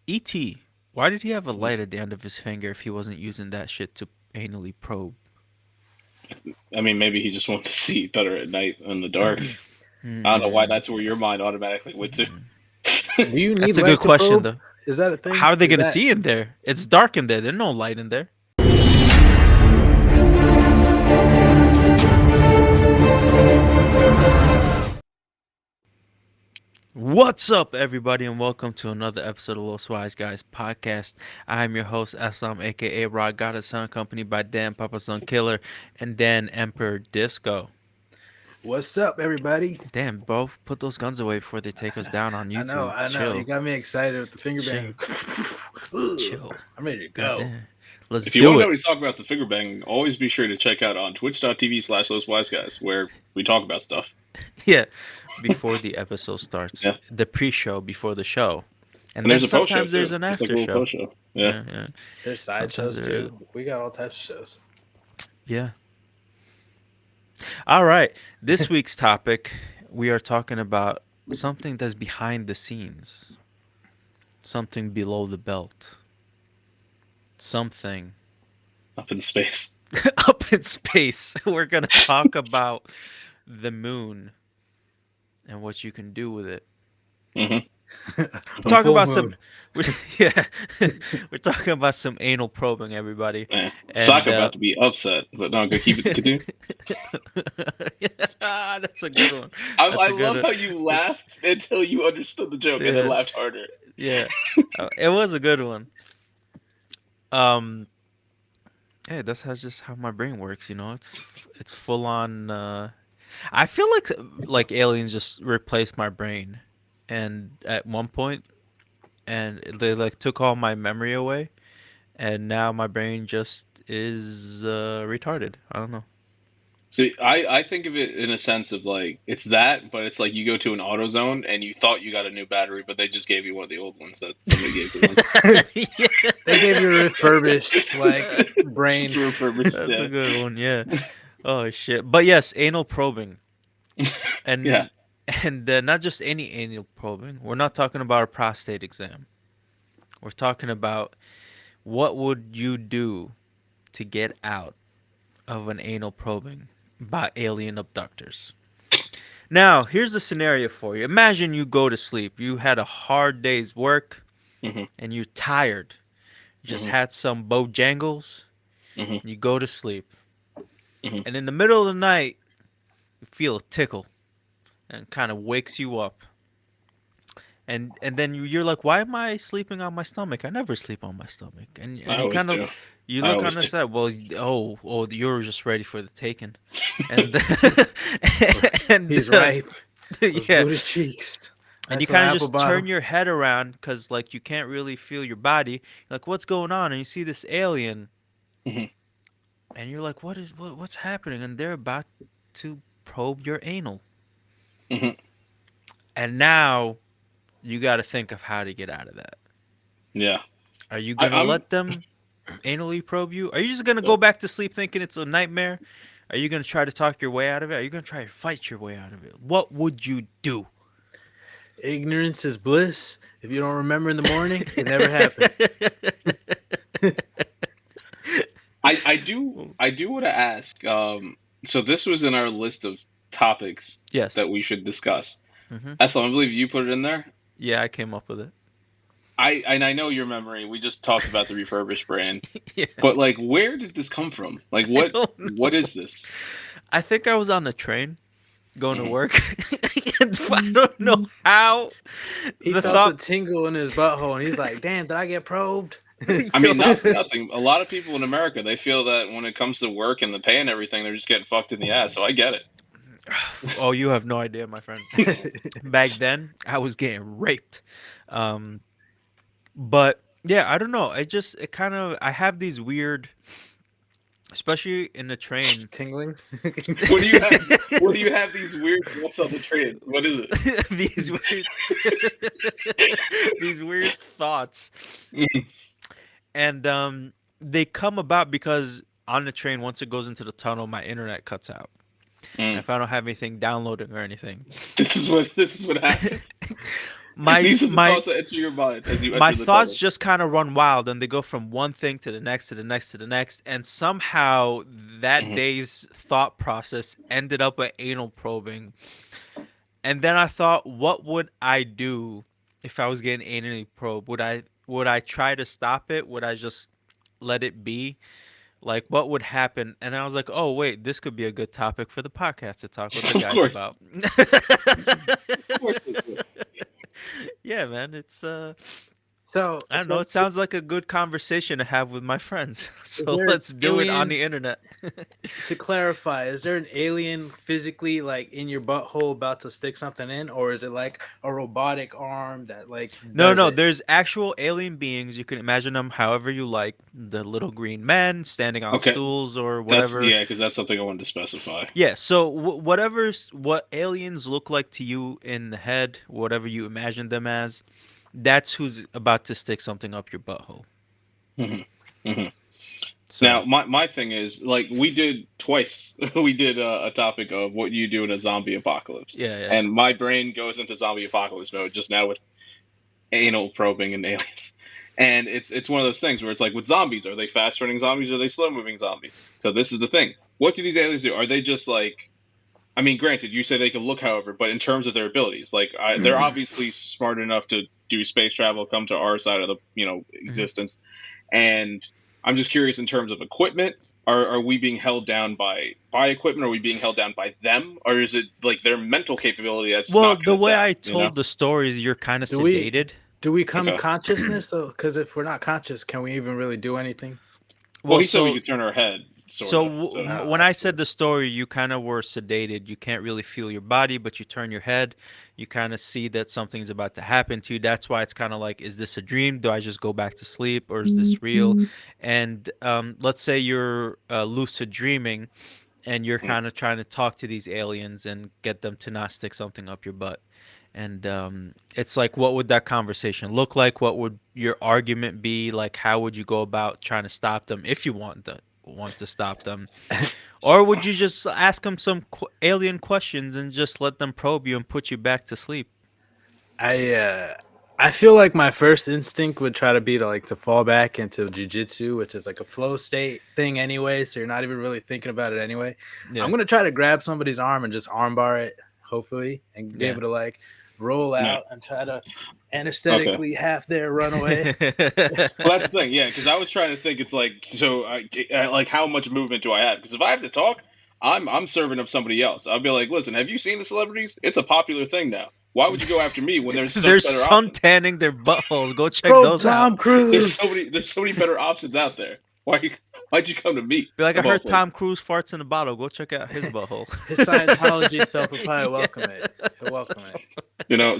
E.T., why did he have a light at the end of his finger if he wasn't using that shit to anally probe? I mean, maybe he just wanted to see better at night in the dark. I don't know why Hmm. that's where your mind automatically went to. Do you need That's a good light to question, probe? though. Is that a thing? How are they Is gonna that see in there? It's dark in there. There's no light in there. What's up, everybody, and welcome to another episode of Loswiseguys podcast. I'm your host, Eslam, aka Rod Goddess Son, accompanied by Dan Papa Son Killer and Dan Emperor Disco. what's up, everybody? Damn, bro, put those guns away before they take us down on I know, YouTube. I know. You Chill, got me excited with the finger chill, bang. Ugh, chill. I'm ready to God go. damn. Let's If you want do to know it. what he's talking about the finger bang, always be sure to check out on twitch.tv/loswiseguys, where we talk about stuff. Yeah, before the episode starts, Yeah. the pre-show before the show, and And then there's a post show sometimes there's too. an It's like after a little show. post show. Yeah. Yeah, yeah. There's side Sometimes shows there is. too. We got all types of shows. Yeah. All right. This week's topic, we are talking about something that's behind the scenes, something below the belt, something Up in space. up in space. We're going to talk about the moon and what you can do with it. Mm-hmm. We're A talking full about some, moon. yeah, we're talking about some anal probing, everybody. Yeah. And Sokka about to be upset, but no, go keep it to continue. that's a good one. That's I a good love one. how you laughed until you understood the joke and then Yeah, laughed harder. yeah. It was a good one. Um, Hey, that's just how my brain works, you know. It's full on. I feel like aliens just replaced my brain, and at one point, and they like took all my memory away, and now my brain just is retarded. I don't know. So I think of it in a sense of like it's that, but it's like you go to an auto zone and you thought you got a new battery, but they just gave you one of the old ones that somebody gave to them. Yeah, They gave you a refurbished Just brain. refurbished, that's a yeah. good one. Yeah. Oh shit. But yes, anal probing, Yeah. and not just any anal probing. We're not talking about a prostate exam. We're talking about what would you do to get out of an anal probing by alien abductors? Now, here's the scenario for you. Imagine you go to sleep. You had a hard day's work Hmm. and you're tired. You just Hmm. had some Bojangles. Hmm. And you go to sleep. Hmm. And in the middle of the night, you feel a tickle and it kind of wakes you up. And then you're like, why am I sleeping on my stomach? I never sleep on my stomach. And I you always kind of do. you I look always on the do. side. Well, oh, you're just ready for the taking, and and He's ripe. Those yeah, booty cheeks. and you Nice little kind of apple just turn bottom. your head around because like you can't really feel your body. You're like, what's going on? And you see this alien, Hmm. and you're like, what's happening? And they're about to probe your anal, Hmm. and now you got to think of how to get out of that. Yeah. Are you I, gonna I'm. let them anally probe you? Are you just gonna go back to sleep thinking it's a nightmare? Are you gonna try to talk your way out of it? Are you gonna try to fight your way out of it? What would you do? Ignorance is bliss. If you don't remember in the morning, it never happened. I do want to ask. So this was in our list of topics Yes. that we should discuss. Hmm. Aslam, I believe you put it in there. Yeah, I came up with it. I know your memory. We just talked about the refurbished brand, Yeah, but like, where did this come from? Like, I what don't what know. is this? I think I was on the train going to Hmm. work. And I don't know how He the felt the thought. tingle in his butthole, and he's like, "Damn, did I get probed?" I Yo, mean, not for nothing. A lot of people in America, they feel that when it comes to work and the pay and everything, they're just getting fucked in the ass. So I get it. oh, you have no idea, my friend. Back then, I was getting raped. Um, But yeah, I don't know. It kind of I have these weird, especially in the train. Tinglings. What do you have? What do you have these weird thoughts on the trades? What is it? these weird these weird thoughts, Mhm. and they come about because on the train once it goes into the tunnel, my internet cuts out, and Mm. if I don't have anything downloading or anything, This is what happened. my These are the my thoughts that enter your mind as you my enter the thoughts tunnel. just kind of run wild, and they go from one thing to the next to the next to the next, and somehow that Hmm. day's thought process ended up at anal probing. And then I thought, what would I do if I was getting anally probed? Would I try to stop it? Would I just let it be? Like, what would happen? And I was like, oh wait, this could be a good topic for the podcast to talk with the Of guys course, about. of course it would. Yeah, man, it's So, I don't know. so It sounds like a good conversation to have with my friends. is So there an let's do it on alien? the internet. To clarify, is there an alien physically like in your butthole about to stick something in, or is it like a robotic arm that like No, does no, it? there's actual alien beings. You can imagine them however you like. The little green men standing on Okay, stools or that's whatever. yeah, because that's something I wanted to specify. Yeah, so what aliens look like to you in the head, whatever you imagine them as, that's who's about to stick something up your butthole. Hmm. Hmm. Now, So, my thing is like we did twice. We did a topic of what you do in a zombie apocalypse, yeah, yeah. and my brain goes into zombie apocalypse mode just now with anal probing and aliens. And it's one of those things where it's like with zombies, are they fast running zombies or are they slow moving zombies? So this is the thing. What do these aliens do? Are they just like I mean, granted, you say they can look, however, but in terms of their abilities, like they're obviously smart enough to do space travel, come to our side of the Mhm. existence, and I'm just curious in terms of equipment. Are we being held down by equipment? Are we being held down by them, or is it like their mental capability that's Well, knocking the us way out? I told the stories, you're kind of Do we sedated. do we come Okay. consciousness though? Because if we're not conscious, can we even really do anything? Well, Well, he said we so could turn our head, sort So of. So when I I see. said the story, you kind of were sedated. You can't really feel your body, but you turn your head. You kind of see that something's about to happen to you. That's why it's kind of like, is this a dream? Do I just go back to sleep, or is this real? And let's say you're lucid dreaming, and you're mm, kind of trying to talk to these aliens and get them to not stick something up your butt. And it's like, what would that conversation look like? What would your argument be? Like, how would you go about trying to stop them if you want to stop them? Or would you just ask them some alien questions and just let them probe you and put you back to sleep? I uh I feel like my first instinct would try to be to fall back into jujitsu, which is like a flow state thing anyway, so you're not even really thinking about it anyway. I'm Yeah, gonna try to grab somebody's arm and just armbar it, hopefully, and be yeah. able to like roll yeah. out and try to Okay. anesthetically half there run away. Well, that's the thing, yeah. Because I was trying to think, it's like, so, like, how much movement do I have? Because if I have to talk, I'm serving up somebody else. I'll be like, listen, have you seen the celebrities? It's a popular thing now. Why would you go after me when there's such There's better options? suntanning their buttholes. Go check Probe those out. Tom Cruise. There's so many better options out there. Why'd you come to me Be like, I of all heard Tom places? Cruise farts in a bottle. Go check out his butthole. His Scientology self will probably Yeah. welcome it. He'll welcome it.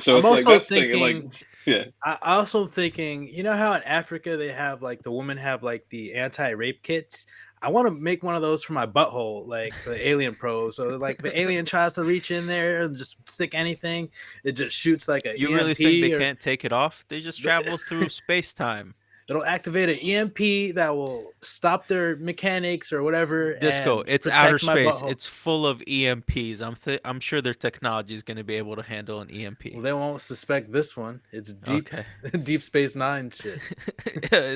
So I'm it's like also that's the thing. Like, thinking yeah, I also thinking, you know how in Africa they have like the women have like the anti-rape kits. I want to make one of those for my butthole, like for the alien pro. So like if an alien tries to reach in there and just stick anything, it just shoots like an You really think they EMP or can't take it off? They just travel through space time. it'll activate an EMP that will stop their mechanics or whatever Disco, and it's outer protect my space. butthole. It's full of EMPs. I'm sure their technology is going to be able to handle an Well, EMP. they won't suspect this one. It's deep, Okay. Deep Space Nine shit.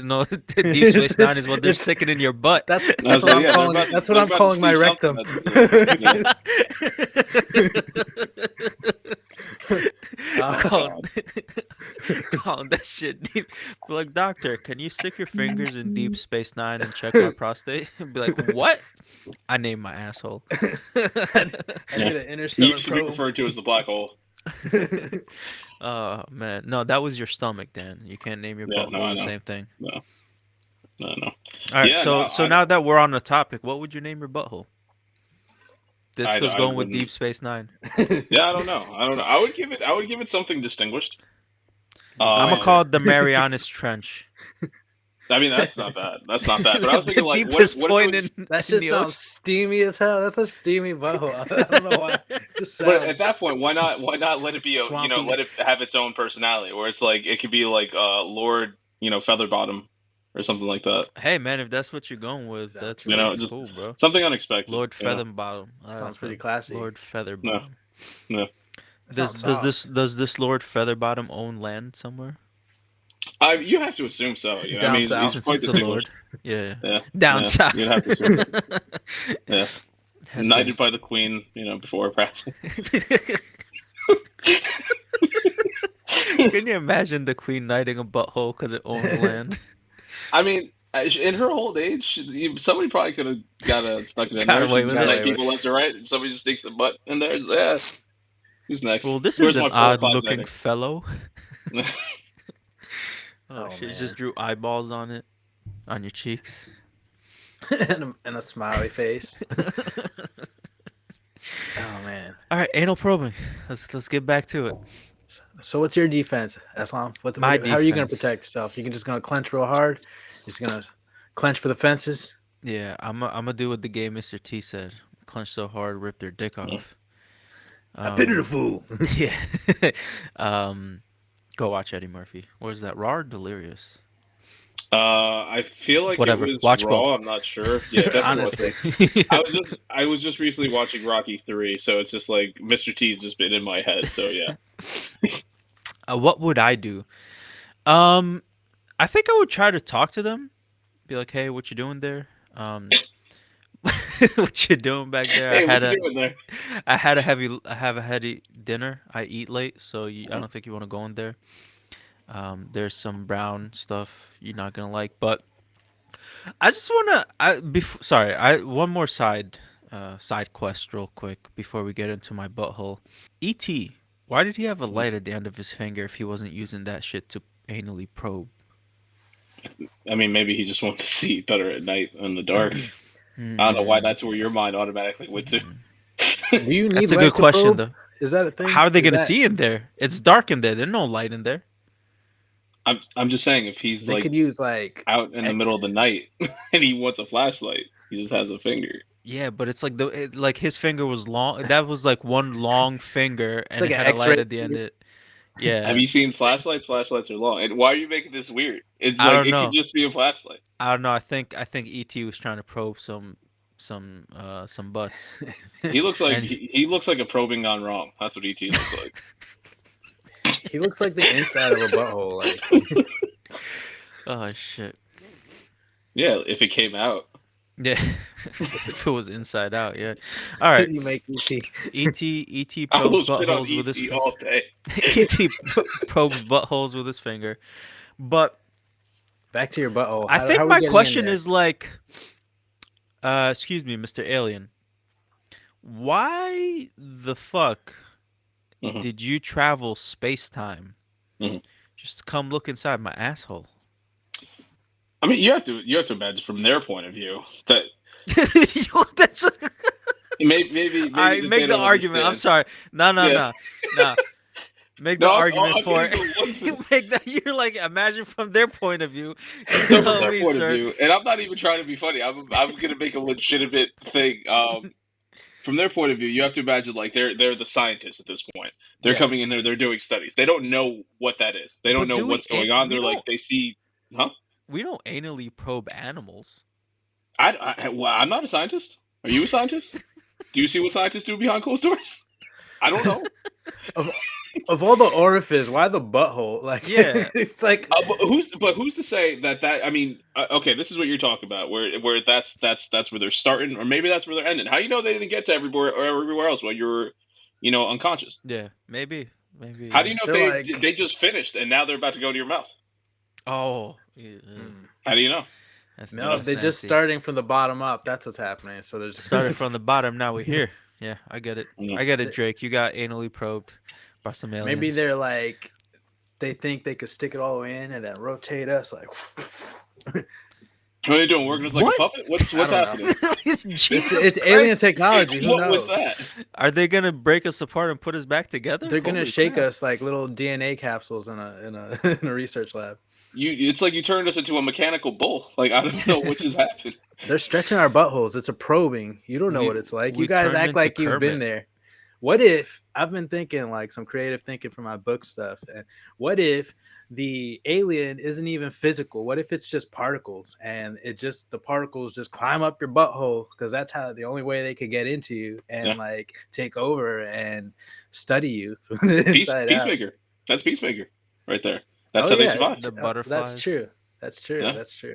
No, Deep Space Nine is what they're it's sticking in your butt. I that's was what like, I'm yeah, calling it. That's what they're I'm about to calling my steam something rectum. that's yeah. Oh Call, God. call that shit deep. Be like, doctor, can you stick your fingers in Deep Space Nine and check my prostate? Be like, what? I named my asshole. I Yeah. need an He interstellar used to be probe. referred to as the black hole. Oh man, no, that was your stomach, Dan. You can't name your Yeah, no, butthole I the know. same thing. No, no, no. All right, Yeah, no, so now that we're on the topic, what would you name your butthole? Disco's I going with wouldn't. Deep Space Nine. Yeah, I don't know. I don't know. I would give it something distinguished. I'm gonna Define call Um, it the Marianas Trench. I mean, that's not bad. That's not bad. But I was The thinking, like, deepest what if it point was? that in shit the sounds ocean. steamy as hell. That's a steamy butthole. I don't know why. It just But at sounds that point, why not let it be swampy. let it have its own personality, where it's like it could be like Lord, Featherbottom, or something like that. Hey man, if that's what you're going with, Is that that's true? that's Just cool, bro. something unexpected. Lord Featherbottom. Sounds pretty Lord classy. No, Featherbottom. no. That sounds soft. Does this Lord Featherbottom own land somewhere? You have to assume so. Yeah, I Down mean, he's south. Since quite it's a distinguished. lord. Yeah. Yeah, Down yeah, south. you'd have to assume. Yeah, Has some. knighted by the queen, before passing. Can you imagine the queen knighting a butthole because it owns land? I mean, in her old age, somebody probably could have stuck it in Got there. away She's with just Got it. knight away with. people left or right, and somebody just sticks the butt in there. Yeah, who's Well, next? this is Where's an my 4 o'clock odd-looking knighting? fellow. Oh Oh shit! You just man. drew eyeballs on it, on your cheeks. And a smiley face. Oh man. All right, anal probing. Let's get back to it. So what's your defense, Eslam? My How are you gonna defense. protect yourself? You can just gonna clench real hard. Just gonna clench for the fences. Yeah, I'm gonna do what the gay Mr. T said. Clench so hard, rip their dick off. I pity the Um, fool. yeah. um, Go watch Eddie Murphy. What is that? Raw or Delirious? I feel like it Whatever. was Watch Raw. both. I'm not sure. Yeah, it definitely was Honestly. Raw. I was just recently watching Rocky 3, so it's just like Mr. T's just been in my head. So yeah. What would I do? Um, I think I would try to talk to them. Be like, hey, what you doing there? What you doing back there? Hey, what you doing there? I have a heavy dinner. I eat late, so I Mhm. don't think you want to go in there. There's some brown stuff you're not gonna like, but I just wanna. Sorry. I one more side quest real quick before we get into my butthole. E.T. Why did he have a light at the end of his finger if he wasn't using that shit to anally probe? I mean, maybe he just wanted to see better at night in the dark. I don't know why Hmm. that's where your mind automatically went to. Do you need That's a good light to question, probe? though. Is that a thing? How are they Is gonna that see in there? It's dark in there. There's no light in there. I'm just saying, if he's they like could use like out in the middle of the night and he wants a flashlight, he just has a finger. Yeah, but it's like like his finger was long. That was like one long finger, it's and like it an had a light X-ray at the end. finger. It. Have Yeah, you seen flashlights? Flashlights are long. And why are you making this weird? It's I like don't it could know. just be a flashlight. I don't know. I think ET was trying to probe some butts, He looks like and he looks like a probing gone wrong. That's what ET looks like. He looks like the inside of a butthole. Like oh shit. Yeah, if it came out. Yeah, if it was inside out, yeah. All right, you make me see. ET I probes will shit on buttholes with his ET all day. probes buttholes with his finger, but Back to your butthole. I How think are we my getting in question there? is like, excuse me, Mr. Alien, why the fuck Hmm. did you travel space time Hmm. just to come look inside my asshole? I mean, you have to imagine from their point of view that Yo, that's maybe all right. that they Make the don't argument. I'm understand. sorry. No, no, Yeah. no, no. Make the No, argument I'm for gonna it. go one to Make that. You're like, imagine from their point of view. You so from tell their me, point of sir. view, and I'm not even trying to be funny. I'm gonna make a legitimate thing. From their point of view, you have to imagine like they're the scientists at this point. They're Yeah, coming in there, they're doing studies. They don't know what that is. They don't but know do we? what's going on. We They're like don't. they see, huh? We don't anally probe animals. Well, I'm not a scientist. Are you a scientist? Do you see what scientists do behind closed doors? I don't know. Of of all the orifice, why the butthole? Like Yeah. it's like But who's to say that I mean, okay, this is what you're talking about, where that's where they're starting, or maybe that's where they're ending. How you know they didn't get to everywhere or everywhere else while you were, unconscious? Yeah. Maybe. Maybe. How do Yeah. you know if they're they like just finished and now they're about to go to your mouth? Oh. Yeah, hmm. How do you know? You No, know? that's they're just nasty. starting from the bottom up. That's what's happening. So there's Started from the bottom. Now we're here. Yeah, I get it. Yeah. I get it, Drake. You got anally probed by some maybe aliens. they're like they think they could stick it all in and then rotate us like What are you doing? Working us like a What? puppet? What's I don't know. happening? Jesus It's alien Christ. technology. Who What was knows? that? Are they gonna break us apart and put us back together? They're gonna Holy shake crap. us like little DNA capsules in a in a research lab. It's like you turned us into a mechanical bull. Like I don't know what just happened. They're stretching our buttholes. It's a probing. You don't know we what it's like. You we guys turned act into like you've been Kermit. there. What if I've been thinking like some creative thinking for my book stuff? And what if the alien isn't even physical? What if it's just particles, and the particles just climb up your butthole, because that's how the only way they could get into you Yeah, and like take over and study you from the inside out. Peacemaker. That's Peacemaker right there. That's Oh how they yeah, survived. The that's butterflies. true. That's true. Yeah. That's true.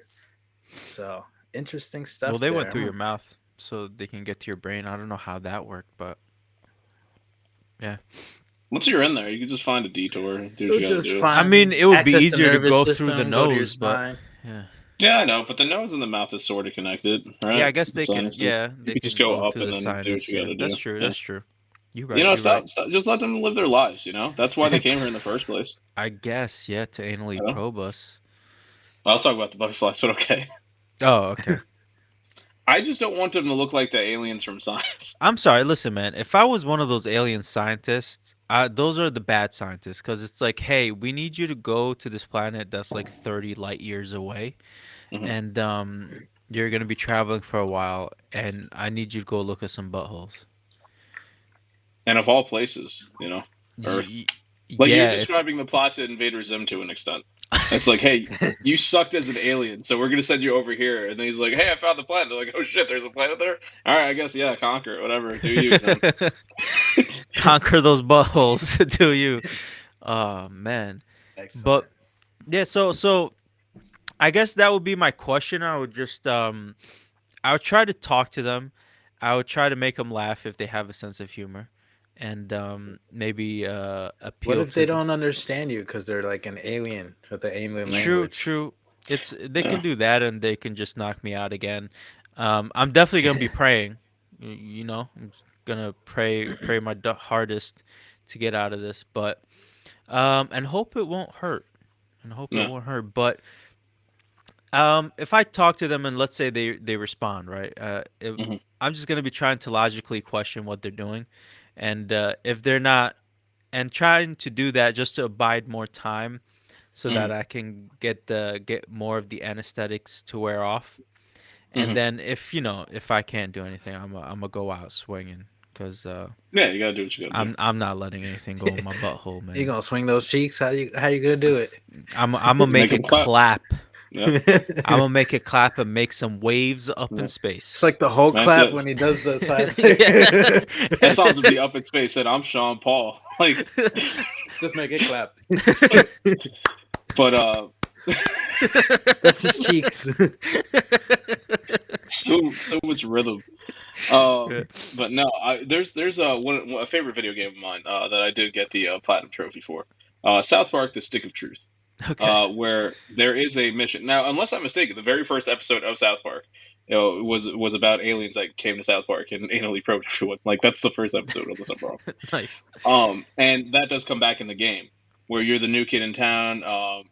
So interesting Well, stuff they went there. through your mouth so they can get to your brain. I don't know how that worked, but yeah. Once you're in there, you can just find a detour and do what You'll you got to just do. I mean, find it would be access the easier to nervous go through the system, go to your nose, but spine. yeah. Yeah, I know, but the nose and the mouth is sort of connected, Yeah, right? I guess The they can. sinuses. Yeah, You they could just can go go up through and the then do what sinus. you got Yeah, to that's do. true. Yeah. That's true. You're right. You're right. Stop. Just let them live their lives. That's why they came here in the first place. I guess, yeah, to anally You know. probe us. I'll talk about the butterflies, but okay. Oh, okay. I just don't want them to look like the aliens from Science. I'm sorry. Listen, man. If I was one of those alien scientists, those are the bad scientists because it's like, hey, we need you to go to this planet that's like 30 light years away, Hmm. and you're gonna be traveling for a while, and I need you to go look at some buttholes. And of all places, Earth. Y- Like you're yeah, it's describing the plot to Invader Zim to an extent. It's like, hey, you sucked as an alien, so we're gonna send you over here. And then he's like, hey, I found the planet. They're like, oh shit, there's a planet there. All right, I guess yeah, conquer it, whatever. Do you, Zim? conquer those buttholes to you. Oh man. But Excellent. yeah, so I guess that would be my question. I would just I would try to talk to them. I would try to make them laugh if they have a sense of humor, and maybe What appeal if to they the. don't understand you because they're like an alien with the alien True, language? true. It's they can Yeah, do that, and they can just knock me out again. I'm definitely gonna be praying. I'm gonna pray my hardest to get out of this, but and hope it won't hurt, and hope it no, won't hurt. But if I talk to them and let's say they respond, right? hmm I'm just gonna be trying to logically question what they're doing, and if they're not, and trying to do that just to abide more time, so hmm that I can get more of the anesthetics to wear off, and hmm then if I can't do anything, I'm gonna go out swinging, cause yeah, you gotta do what you gotta do. I'm not letting anything go in my butthole, You man. gonna swing those cheeks? How you gonna do it? I'm gonna Make make them it clap. clap. Yeah, I'm gonna make it clap and make some waves up in yeah, It's space. like the whole that's clap it. when he does the side. That sounds to be up in space. Said I'm Sean Paul. Like, Just make it clap. but That's his cheeks. so much rhythm. Yeah. But no, there's a favorite video game of mine that I did get the platinum trophy for. South Park: The Stick of Truth. Okay. Where there is a mission. Now, unless I'm mistaken, the very first episode of South Park, was about aliens that came to South Park and anally probed everyone. Like that's the first episode, unless I'm wrong. Nice. And that does come back in the game, where you're the new kid in town.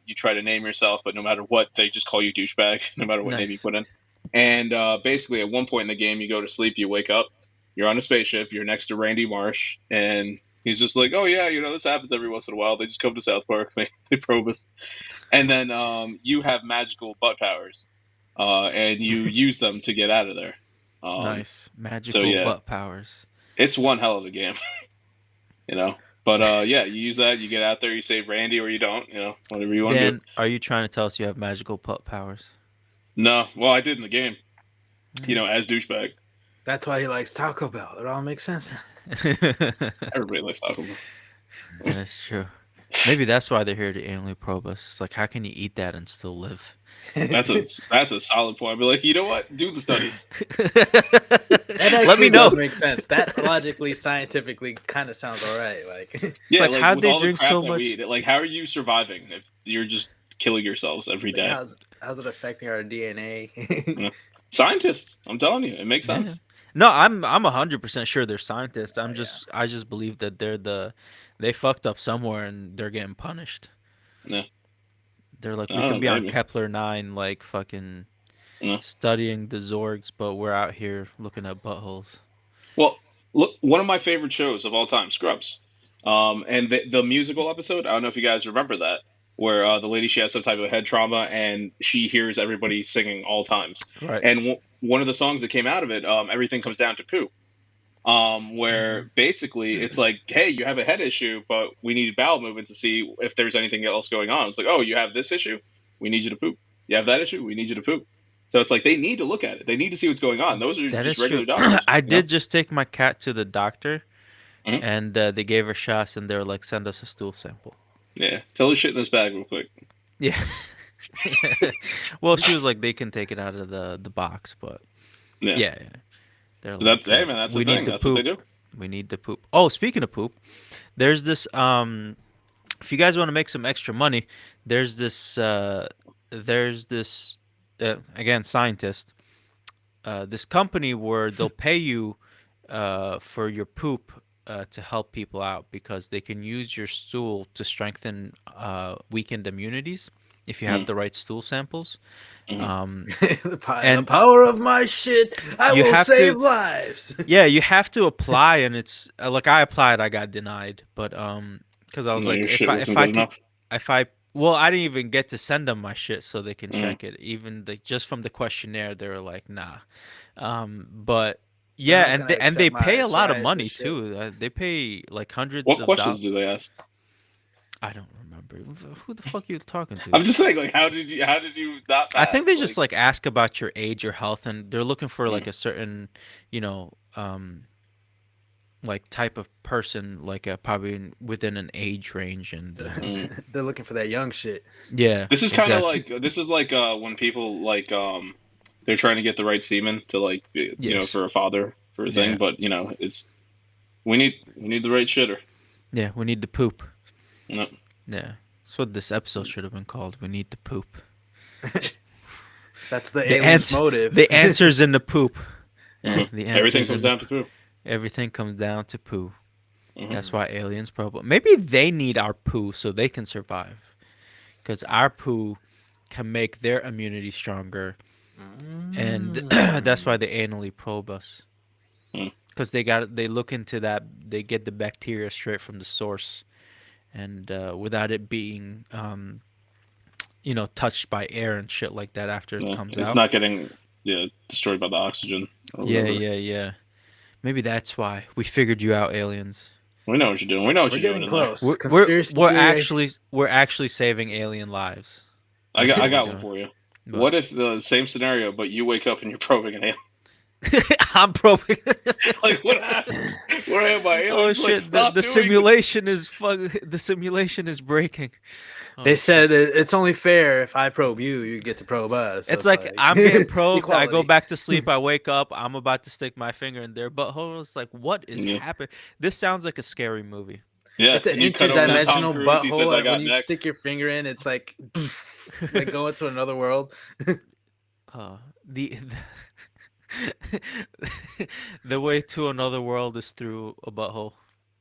You try to name yourself, but no matter what, they just call you douchebag, no matter what name you Nice. put in. And basically, at one point in the game, you go to sleep, you wake up, you're on a spaceship, you're next to Randy Marsh, and he's just like, "Oh yeah, this happens every once in a while. They just come to South Park, they probe us." And then you have magical butt powers, and you use them to get out of there. Nice. So Magical yeah, butt powers. it's one hell of a game, you know. But yeah, you use that, you get out there, you save Randy, or you don't, whatever you want to do. Dan, are you trying to tell us you have magical butt powers? No, well, I did in the game, Mm. as douchebag. That's why he likes Taco Bell. It all makes sense. Everybody likes Taco Bell. That's true. Maybe that's why they're here to anally probe us. It's like, how can you eat that and still live? That's a solid point. I'd be like, you know what? Do the studies. That Let me actually know. does make sense. That logically, scientifically, kind of sounds all right. Like, It's Yeah, like, like how'd with they all the drink crap so that we much? eat, like how are you surviving if you're just killing yourselves every day? how's it affecting our DNA? Yeah. Scientists, I'm telling you, it makes Yeah. sense. No, I'm 100% sure they're scientists. Oh, yeah. I just believe that they fucked up somewhere and they're getting punished. Yeah, They're like, I we don't can know, be on maybe. Kepler 9 like fucking Yeah. studying the Zorgs, but we're out here looking at buttholes. Well, look, one of my favorite shows of all time, Scrubs, and the musical episode. I don't know if you guys remember that, where the lady she has some type of head trauma and she hears everybody singing all times, Right. and one of the songs that came out of it, everything comes down to poo. where basically it's like, hey, you have a head issue, but we need bowel movement to see if there's anything else going on. It's like, oh, you have this issue, we need you to poop. You have that issue, we need you to poop. So it's like they need to look at it. They need to see what's going on. Those are That just is true. regular doctors, I you know. did just take my cat to the doctor, Mhm. and they gave her shots, and they were like, "Send us a stool sample." Yeah, tell her shit in this bag real quick. Yeah. Well, she was like, they can take it out of the box, but Yeah, yeah, yeah. They're that's like, hey man, that's the we need thing. to That's what they poop. do. We need to poop. Oh, speaking of poop, there's this if you guys want to make some extra money, there's this again, scientist, this company where they'll pay you for your poop to help people out because they can use your stool to strengthen weakened immunities if you have Mm, the right stool samples. mhm. Um, The and power of my shit, I you will have save to, lives. yeah, you have to apply, and it's like I applied, I got denied, but because I was No, like, your shit if wasn't I good could, enough. if I well, I didn't even get to send them my shit so they can Mm. check it. Even just from the questionnaire, they were like, nah. But They're yeah, not gonna and they accept pay my a lot of psoriasis money shit. too. They pay like hundreds What of dollars. questions do they ask? I don't remember. Who the fuck you talking to? I'm just saying, like, how did you not I think pass? they just Like, like ask about your age, your health, and they're looking for mm, like a certain, you know, like type of person, like probably within an age range, and mm. They're looking for that young shit. yeah, This is kind of exactly. like when people like they're trying to get the right semen to like Yes. for a father for a thing, Yeah. but it's we need the right shitter. Yeah. We need to poop. No. Yeah. That's what this episode should have been called. We need to poop. That's the The alien's answer. motive. The answer's in the poop. Hmm. The Everything answer's comes in the. down to poo. Everything comes down to poo. Hmm. That's why aliens probably. Maybe they need our poo so they can survive. Because our poo can make their immunity stronger, and that's why Mm. they anally probe us. Mm. Because they look into that, they get the bacteria straight from the source, and without it being, touched by air and shit like that after it Yeah, comes it's out. not getting destroyed by the oxygen or Yeah, whatever. yeah, yeah. Maybe that's why we figured you out, aliens. We know what you're doing. We know what We're you're doing getting in there. close. Conspiracy theory. We're actually saving alien lives. I That's got what I we're got one doing. for you. But What if the same scenario, but you wake up and you're probing an alien? I'm probing. Like what happened? Where am I? Oh Aliens like shit! The stop the doing this. simulation is The simulation is breaking. They Oh shit! said it's only fair if I probe you, you get to probe us. So It's it's like like I'm getting probed. I go equality. back to sleep. I wake up. I'm about to stick my finger in their butthole. It's like, what is Yeah, happening? This sounds like a scary movie. yeah. It's an And you cut over to Tom interdimensional Cruise. He says, "I butthole. When got you next." stick your finger in, it's like like go into another world. Uh, the the way to another world is through a butthole.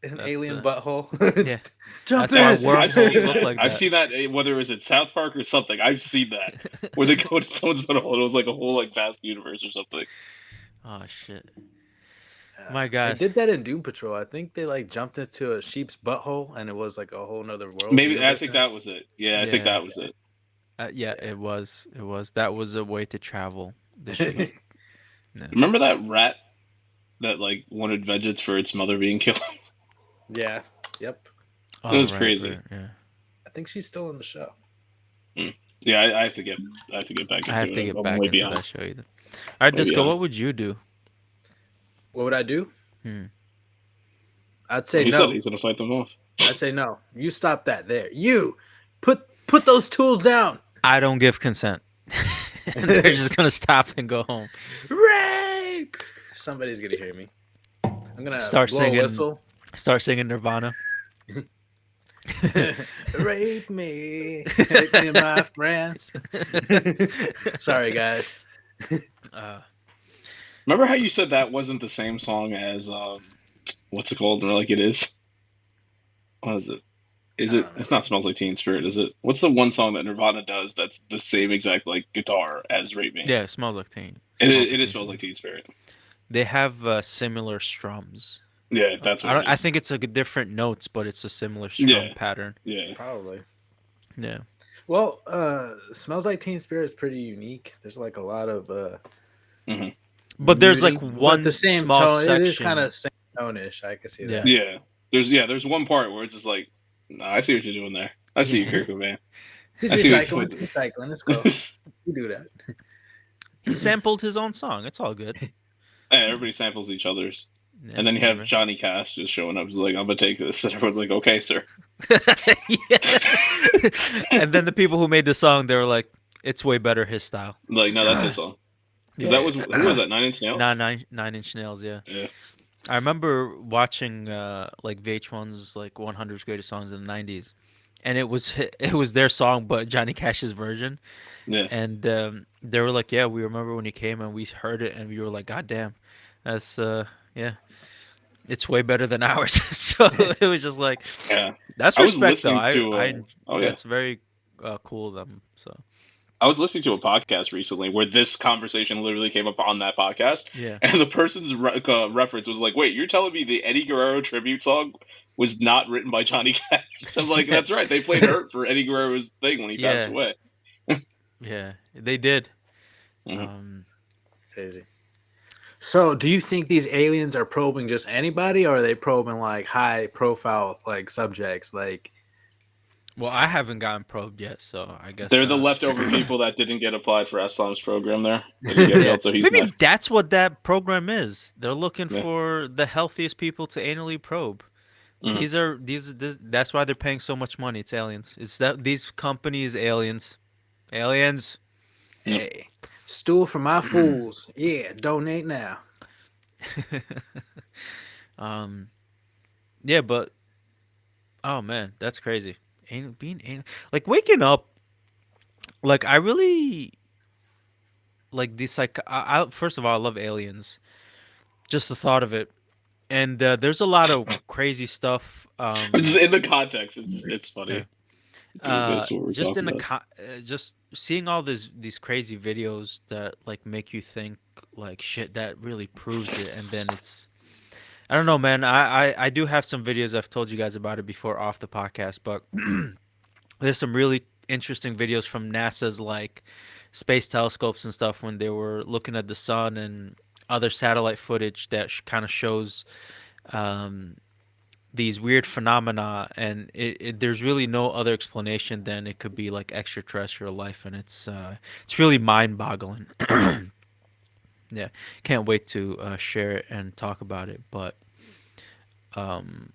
An That's alien butthole. yeah. Jump That's why in. I've seen wormholes look that. like I've that. seen that whether it was in South Park or something. I've seen that where they go to someone's butthole. It was like a whole like vast universe or something. Oh shit! My They God. did that in Doom Patrol. I think they like jumped into a sheep's butthole, and it was like a whole nother world Maybe I universe. think that was it. Yeah, I think Yeah. that was it. Yeah. Yeah. It was. It was. That was a way to travel the sheep. Yeah. Remember that rat that like wanted vengeance for its mother being killed? Yeah. Yep. It Oh was right. crazy. Right. Yeah. I think she's still in the show. Mm. Yeah, I have to get back I into have to it. get I'm back way into beyond. that show either. All right, Way Disco. beyond. What would you do? What would I do? Hmm. I'd say He said no. he's gonna fight them off. I say no. You stop that there. You put those tools down. I don't give consent. And they're just gonna stop and go home. Rape. Somebody's gonna hear me. I'm gonna Start blow a singing. whistle. Start singing Nirvana. Rape me, my friends. Sorry, guys. uh, Remember how you said that wasn't the same song as what's it called? Or like it is. What is it? Is I it? don't It's know. not "Smells Like Teen Spirit," is it? What's the one song that Nirvana does that's the same exact like guitar as "Rape Me"? yeah, it smells like teen. It Smells is. like It is teen "Smells Like spirit. Teen Spirit." They have similar strums. Yeah, that's I what don't. it I is. think it's like different notes, but it's a similar strum Yeah, pattern. yeah. Probably. Yeah. Well, Smells Like Teen Spirit is pretty unique. There's like a lot of Hmm. But there's like muting, but the one same small tone. It is kind section. of same tone-ish. I can see Yeah. that. There's one part where it's just like, no, I see what you're doing there. I see you, Yeah. Kurt Cobain. He's I see what you're recycling. doing. Recycling. Let's go. We do that. He sampled his own song. It's all good. Yeah, everybody samples each other's. Yeah, And then you have whatever. Johnny Cash just showing up. He's like, I'm gonna take this. And everyone's like, okay, sir. Yeah. And then the people who made the song, they were like, "It's way better his style." Like, no, that's his song. Because that Yeah. was who was that? Nine Inch Nails. Nine Inch Nails. Yeah. Yeah. I remember watching like VH1's like 100 greatest songs in the 90s, and it was their song, but Johnny Cash's version. Yeah. And they were like, "Yeah, we remember when he came and we heard it, and we were like, God damn, that's yeah, it's way better than ours." So it was just like, Yeah. that's I was respect though. listening to oh yeah. That's very cool of them. So I was listening to a podcast recently where this conversation literally came up on that podcast, yeah, and the person's reference was like, "Wait, you're telling me the Eddie Guerrero tribute song was not written by Johnny Cash?" I'm like, "That's right. They played "Hurt" for Eddie Guerrero's thing when he passed yeah, away." yeah, they did. Hmm. Um, Crazy. So, do you think these aliens are probing just anybody, or are they probing like high-profile like subjects? Like, well, I haven't gotten probed yet, so I guess They're the not. leftover people that didn't get applied for Eslam's program there. They didn't get Yeah, failed, so he's maybe next. that's what that program is. They're looking Yeah. for the healthiest people to anally probe. Hmm. That's why they're paying so much money. It's aliens. It's that these companies aliens. Aliens. Yep. hey, stool for my fools. Yeah, donate now. um yeah, but oh man, that's crazy. Being like waking up like I really like this like first of all, I love aliens. Just the thought of it. And there's a lot of crazy stuff Just in the context, it's yeah. funny. As to what we're Just talking in a about. just seeing all these crazy videos that like make you think like shit that really proves it, and then it's I don't know, man. I do have some videos. I've told you guys about it before off the podcast, but there's some really interesting videos from NASA's like space telescopes and stuff when they were looking at the sun and other satellite footage that kind of shows um, these weird phenomena, and there's really no other explanation than it could be like extraterrestrial life, and it's really mind-boggling. Yeah, can't wait to share it and talk about it. But um,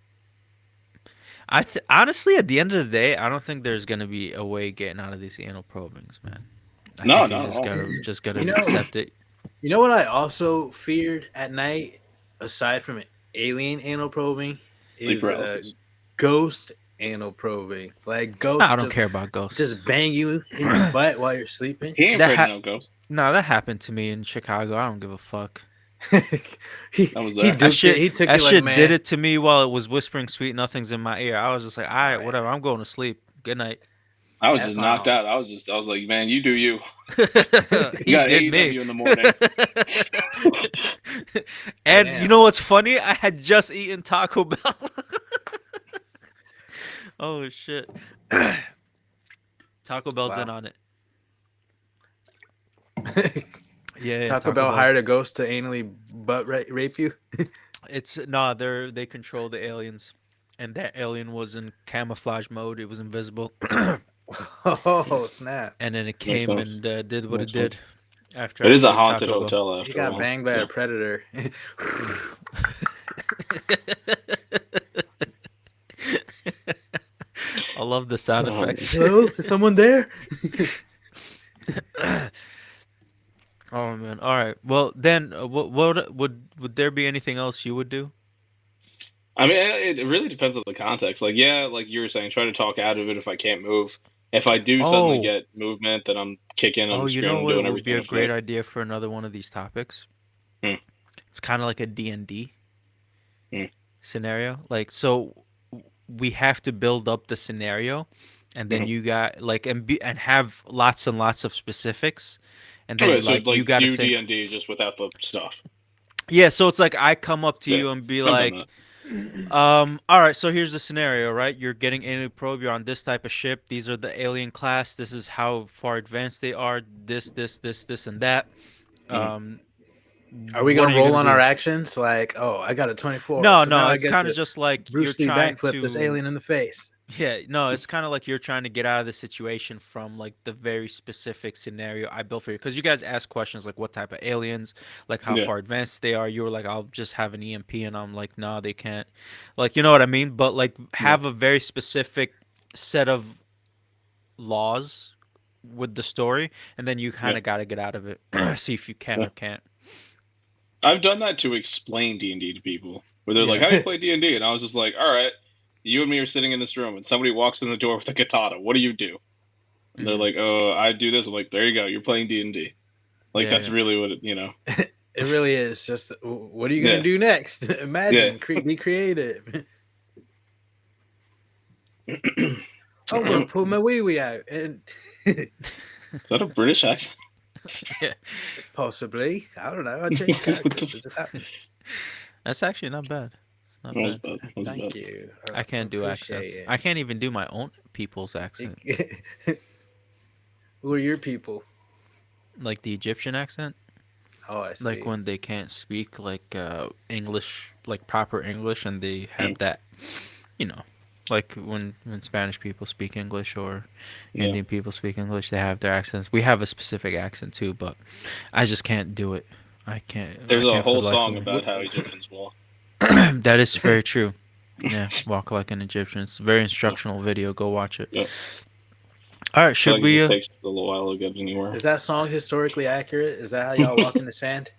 honestly, at the end of the day, I don't think there's gonna be a way getting out of these anal probings, man. I No, think you not at all. just gotta You know, accept it. you know what I also feared at night, aside from alien anal probing, Sleep is paralysis. ghost anal probing. Like Nah, ghosts I don't care about ghosts. just bang you in your butt while you're sleeping. He ain't That afraid of no ghost. no, that happened to me in Chicago. I don't give a fuck. he I was he there. That duped it. shit, He took that it like, shit did man. it to me while it was whispering sweet nothings in my ear. I was just like, all right, Man, whatever. I'm going to sleep. Good night. I was just that's knocked not. out. I was like, man, you do you. You He got did me. AEW in the morning. And you Damn. know what's funny? I had just eaten Taco Bell. Oh shit. Taco Bell's in Wow. on it. Yeah, yeah, Taco Taco Bell Bell's. hired a ghost to anally butt rape you. It's no, they control the aliens, and that alien was in camouflage mode. It was invisible, Oh snap! and then it Makes came sense. and did what it Makes did sense. after It I is a ate haunted Taco Bell. hotel He after got all. banged by So a predator. I love the sound effects. Hello, is someone there? Oh man! All right. Well, then, what would there be anything else you would do? I mean, it really depends on the context. Like, yeah, like you were saying, try to talk out of it if I can't move. If I do suddenly Oh, get movement, then I'm kicking, oh, I'm you screaming, know I'm what doing would be everything a to great fight. idea for another one of these topics? Hmm. It's kind of like a D&D Hmm. scenario. Like, so we have to build up the scenario, and then Hmm. you got like and have lots and lots of specifics, and Okay, then so like you like got to do D think. and D just without the stuff. Yeah, so it's like I come up to Yeah, you and be I've done like, that. all right, so here's the scenario, right? You're getting alien probe, you're on this type of ship, these are the alien class, this is how far advanced they are, this, and that. Hmm. Um, Are we what are gonna you roll gonna on our do? actions? Like, oh, I got a 24, No, so now no, I it's get kind of to just like you're Bruce Lee trying backflip this to. alien in the face. Yeah, no, it's kind of like you're trying to get out of the situation from like the very specific scenario I built for you. Because you guys ask questions like what type of aliens, like how Yeah. far advanced they are. You were like, I'll just have an EMP, and I'm like, no, they can't. Like, you know what I mean? But like, Yeah. have a very specific set of laws with the story, and then you kind Yeah. of got to get out of it. See if you can Yeah. or can't. I've done that to explain D&D to people, where they're like, Yeah. "How do you play D&D?" And I was just like, "All right, you and me are sitting in this room, and somebody walks in the door with a katana. What do you do?" And they're Hmm. like, "Oh, I do this." I'm like, "There you go. You're playing D&D." Like Yeah, that's yeah. really what it. It really is. Just what are you gonna Yeah. do next? Yeah. Imagine, be creative. I'm gonna Oh, pull my wee wee out, and is that a British accent? Yeah. possibly, I don't know. I change What characters. the It just happened. That's actually not bad. It's not that was bad. bad. That was Thank bad. you. I I can't do accents. appreciate I can't even do my own people's accent, it. Who are your people? like the Egyptian accent. Oh, I Like see. when they can't speak like English, like proper English, and they Mm, have that, you know, like when Spanish people speak English or yeah. Indian people speak English, they have their accents. We have a specific accent too, but I just can't do it. I can't. I There's a can't for whole the life of song me. about how Egyptians walk. That is very true. Yeah, walk like an Egyptian. It's a very Yeah. instructional video. Go watch it. Yeah. All right, I feel should like it we? just takes a little while to get anywhere. Is that song historically accurate? Is that how y'all walk in the sand?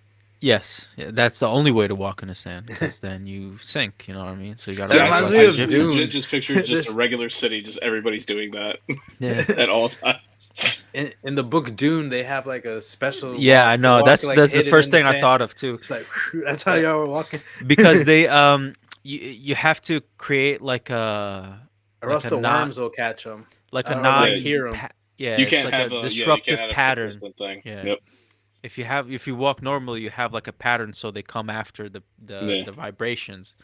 Yes, yeah, that's the only way to walk in the sand because then you sink. You know what I mean? So you gotta That See, walk reminds like me an of I Egyptian. legit Dune. just pictured just a This regular city, just everybody's doing that Yeah, at all times. in the book Dune, they have like a special yeah, I walk to know. walk That's like that's the hidden first in the thing I sand. thought of too, It's like that's how y'all were walking. because they you have to create Or like else a the not worms will catch them, like a or like Yeah, non hear them. yeah, you it's can't like a have you can't disruptive have a pattern. consistent thing. Yeah. Yep. If you walk normally, you have like a pattern, so they come after Yeah. the vibrations.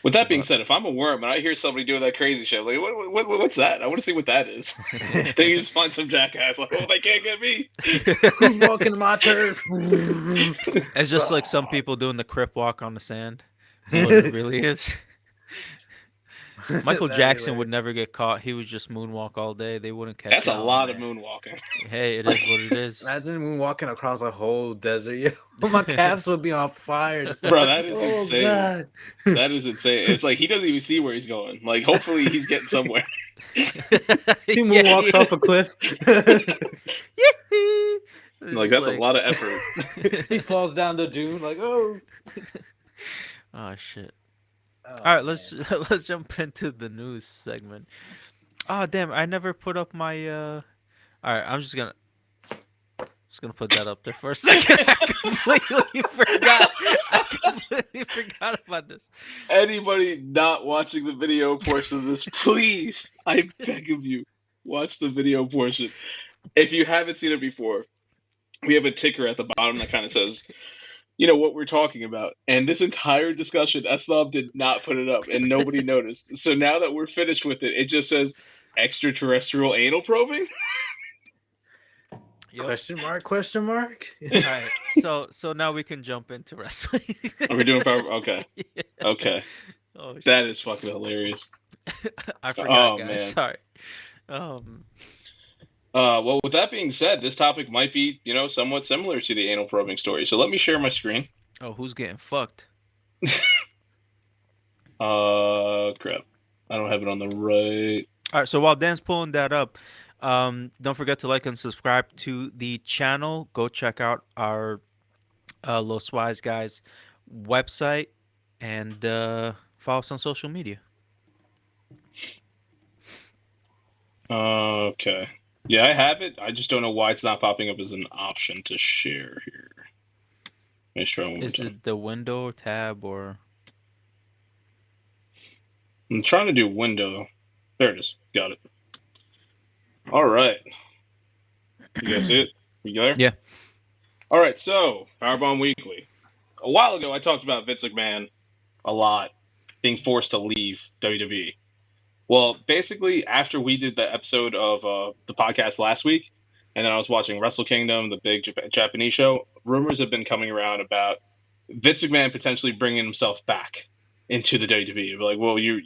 With that being But said, if I'm a worm and I hear somebody doing that crazy shit, like what's that? I want to see what that is. Then you just find some jackass like, oh, they can't get me. Who's walking my turf? it's just like some people doing the crip walk on the sand. Is what it really is. Michael That'd be Jackson would hilarious. never get caught. He would just moonwalk all day. They wouldn't catch That's a him. Oh lot of man. moonwalking. Hey, it is what it is. Imagine me walking across a whole desert. Yo, my calves would be on fire. Just like, Bro, that is oh insane. god. That is insane. It's like he doesn't even see where he's going. Like, hopefully he's getting somewhere. He Yeah, moonwalks yeah. off a cliff. It's Like, just that's a lot of effort. He falls down the dune like, oh. Oh shit. Oh All right, man. let's jump into the news segment. Oh damn, I never put up my All right, I'm just gonna put that up there for a second. I completely forgot. I completely forgot about this. Anybody not watching the video portion of this, please, I beg of you, watch the video portion. If you haven't seen it before, we have a ticker at the bottom that kind of says, what we're talking about. And this entire discussion, Eslam did not put it up, and nobody noticed. So now that we're finished with it, it just says extraterrestrial anal probing. Yep. Question mark? Question mark? All right, so now we can jump into wrestling. Are we doing power? Okay, Yeah. okay, Oh that shit. is fucking hilarious. I forgot, Oh guys. man. Sorry. Um. Well, with that being said, this topic might be, somewhat similar to the anal probing story. So let me share my screen. Oh, who's getting fucked? Crap. I don't have it on the right. All right. So while Dan's pulling that up, don't forget to like and subscribe to the channel. Go check out our Los Wise Guys website and follow us on social media. Okay. Yeah, I have it. I just don't know why it's not popping up as an option to share here. Let me try one more Is time. it the window tab or? I'm trying to do window. There it is. Got it. All right. You guys see it? You there? Yeah. All right. So, Powerbomb Weekly. A while ago, I talked about Vince McMahon a lot being forced to leave WWE. Well, basically, after we did the episode of the podcast last week, and then I was watching Wrestle Kingdom, the big Japanese show, rumors have been coming around about Vince McMahon potentially bringing himself back into the WWE. Like, well, you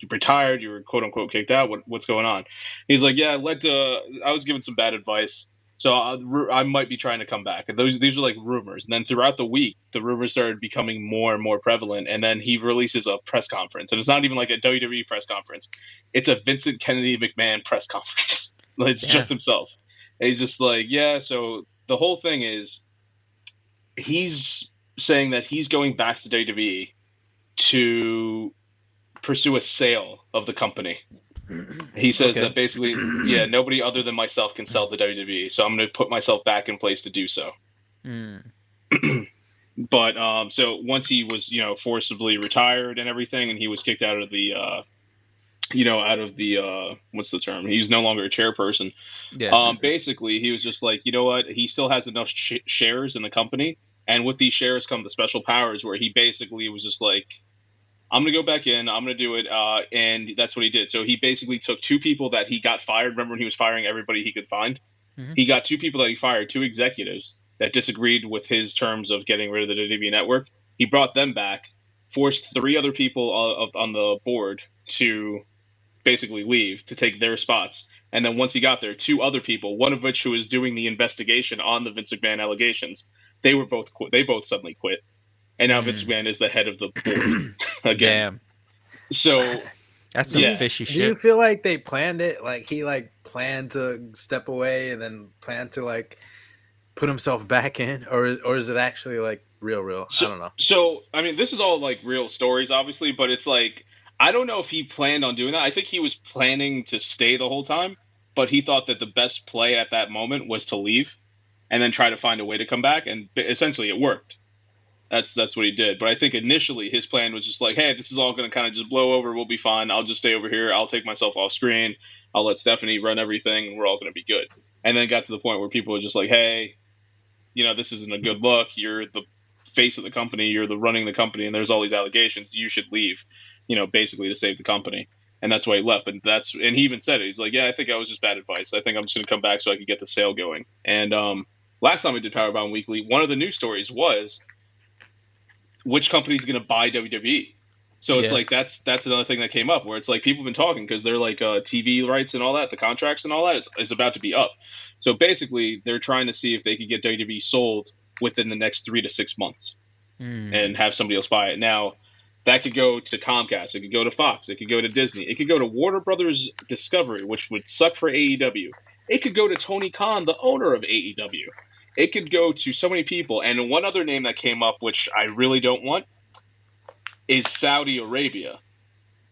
retired, you were quote unquote kicked out. What's going on? He's like, yeah, I was given some bad advice, so I might be trying to come back. And these are like rumors. And then throughout the week, the rumors started becoming more and more prevalent. And then he releases a press conference, and it's not even like a WWE press conference; it's a Vincent Kennedy McMahon press conference. It's just Damn. himself. And he's just like, yeah. So the whole thing is he's saying that he's going back to WWE to pursue a sale of the company. He says Okay. that basically, yeah, nobody other than myself can sell the WWE, so I'm going to put myself back in place to do so. Mm. But so once he was, forcibly retired and everything, and he was kicked out of the, what's the term? He's no longer a chairperson. Yeah. Basically, he was just like, you know what? He still has enough shares in the company, and with these shares come the special powers, where he basically was just like, I'm going to go back in. I'm going to do it. And that's what he did. So he basically took two people that he got fired. Remember when he was firing everybody he could find? Hmm. He got two people that he fired, two executives that disagreed with his terms of getting rid of the WWE network. He brought them back, forced three other people on the board to basically leave to take their spots. And then once he got there, two other people, one of which who was doing the investigation on the Vince McMahon allegations, they both suddenly quit. And now Vince Mm. McMahon is the head of the board again. Damn. So That's some yeah, fishy Do you shit. feel like they planned it? Like he like planned to step away and then planned to like put himself back in, or is it actually like real? I so don't know. I mean, this is all like real stories, obviously, but it's like I don't know if he planned on doing that. I think he was planning to stay the whole time, but he thought that the best play at that moment was to leave and then try to find a way to come back, and essentially it worked. That's what he did. But I think initially his plan was just like, hey, this is all going to kind of just blow over. We'll be fine. I'll just stay over here. I'll take myself off screen. I'll let Stephanie run everything, and we're all going to be good. And then got to the point where people were just like, hey, this isn't a good look. You're the face of the company. You're the running the company, and there's all these allegations. You should leave. Basically to save the company. And that's why he left. And he even said it. He's like, yeah, I think I was just bad advice. I think I'm just going to come back so I can get the sale going. And last time we did Powerbound Weekly, one of the news stories was which company's going to buy WWE. So it's Yeah. like that's another thing that came up where it's like people have been talking because they're like TV rights and all that, the contracts and all that, it's about to be up. So basically, they're trying to see if they could get WWE sold within the next 3 to 6 months and Mm. have somebody else buy it. Now, that could go to Comcast, it could go to Fox, it could go to Disney, it could go to Warner Brothers Discovery, which would suck for AEW. It could go to Tony Khan, the owner of AEW. It could go to so many people. And one other name that came up, which I really don't want, is Saudi Arabia,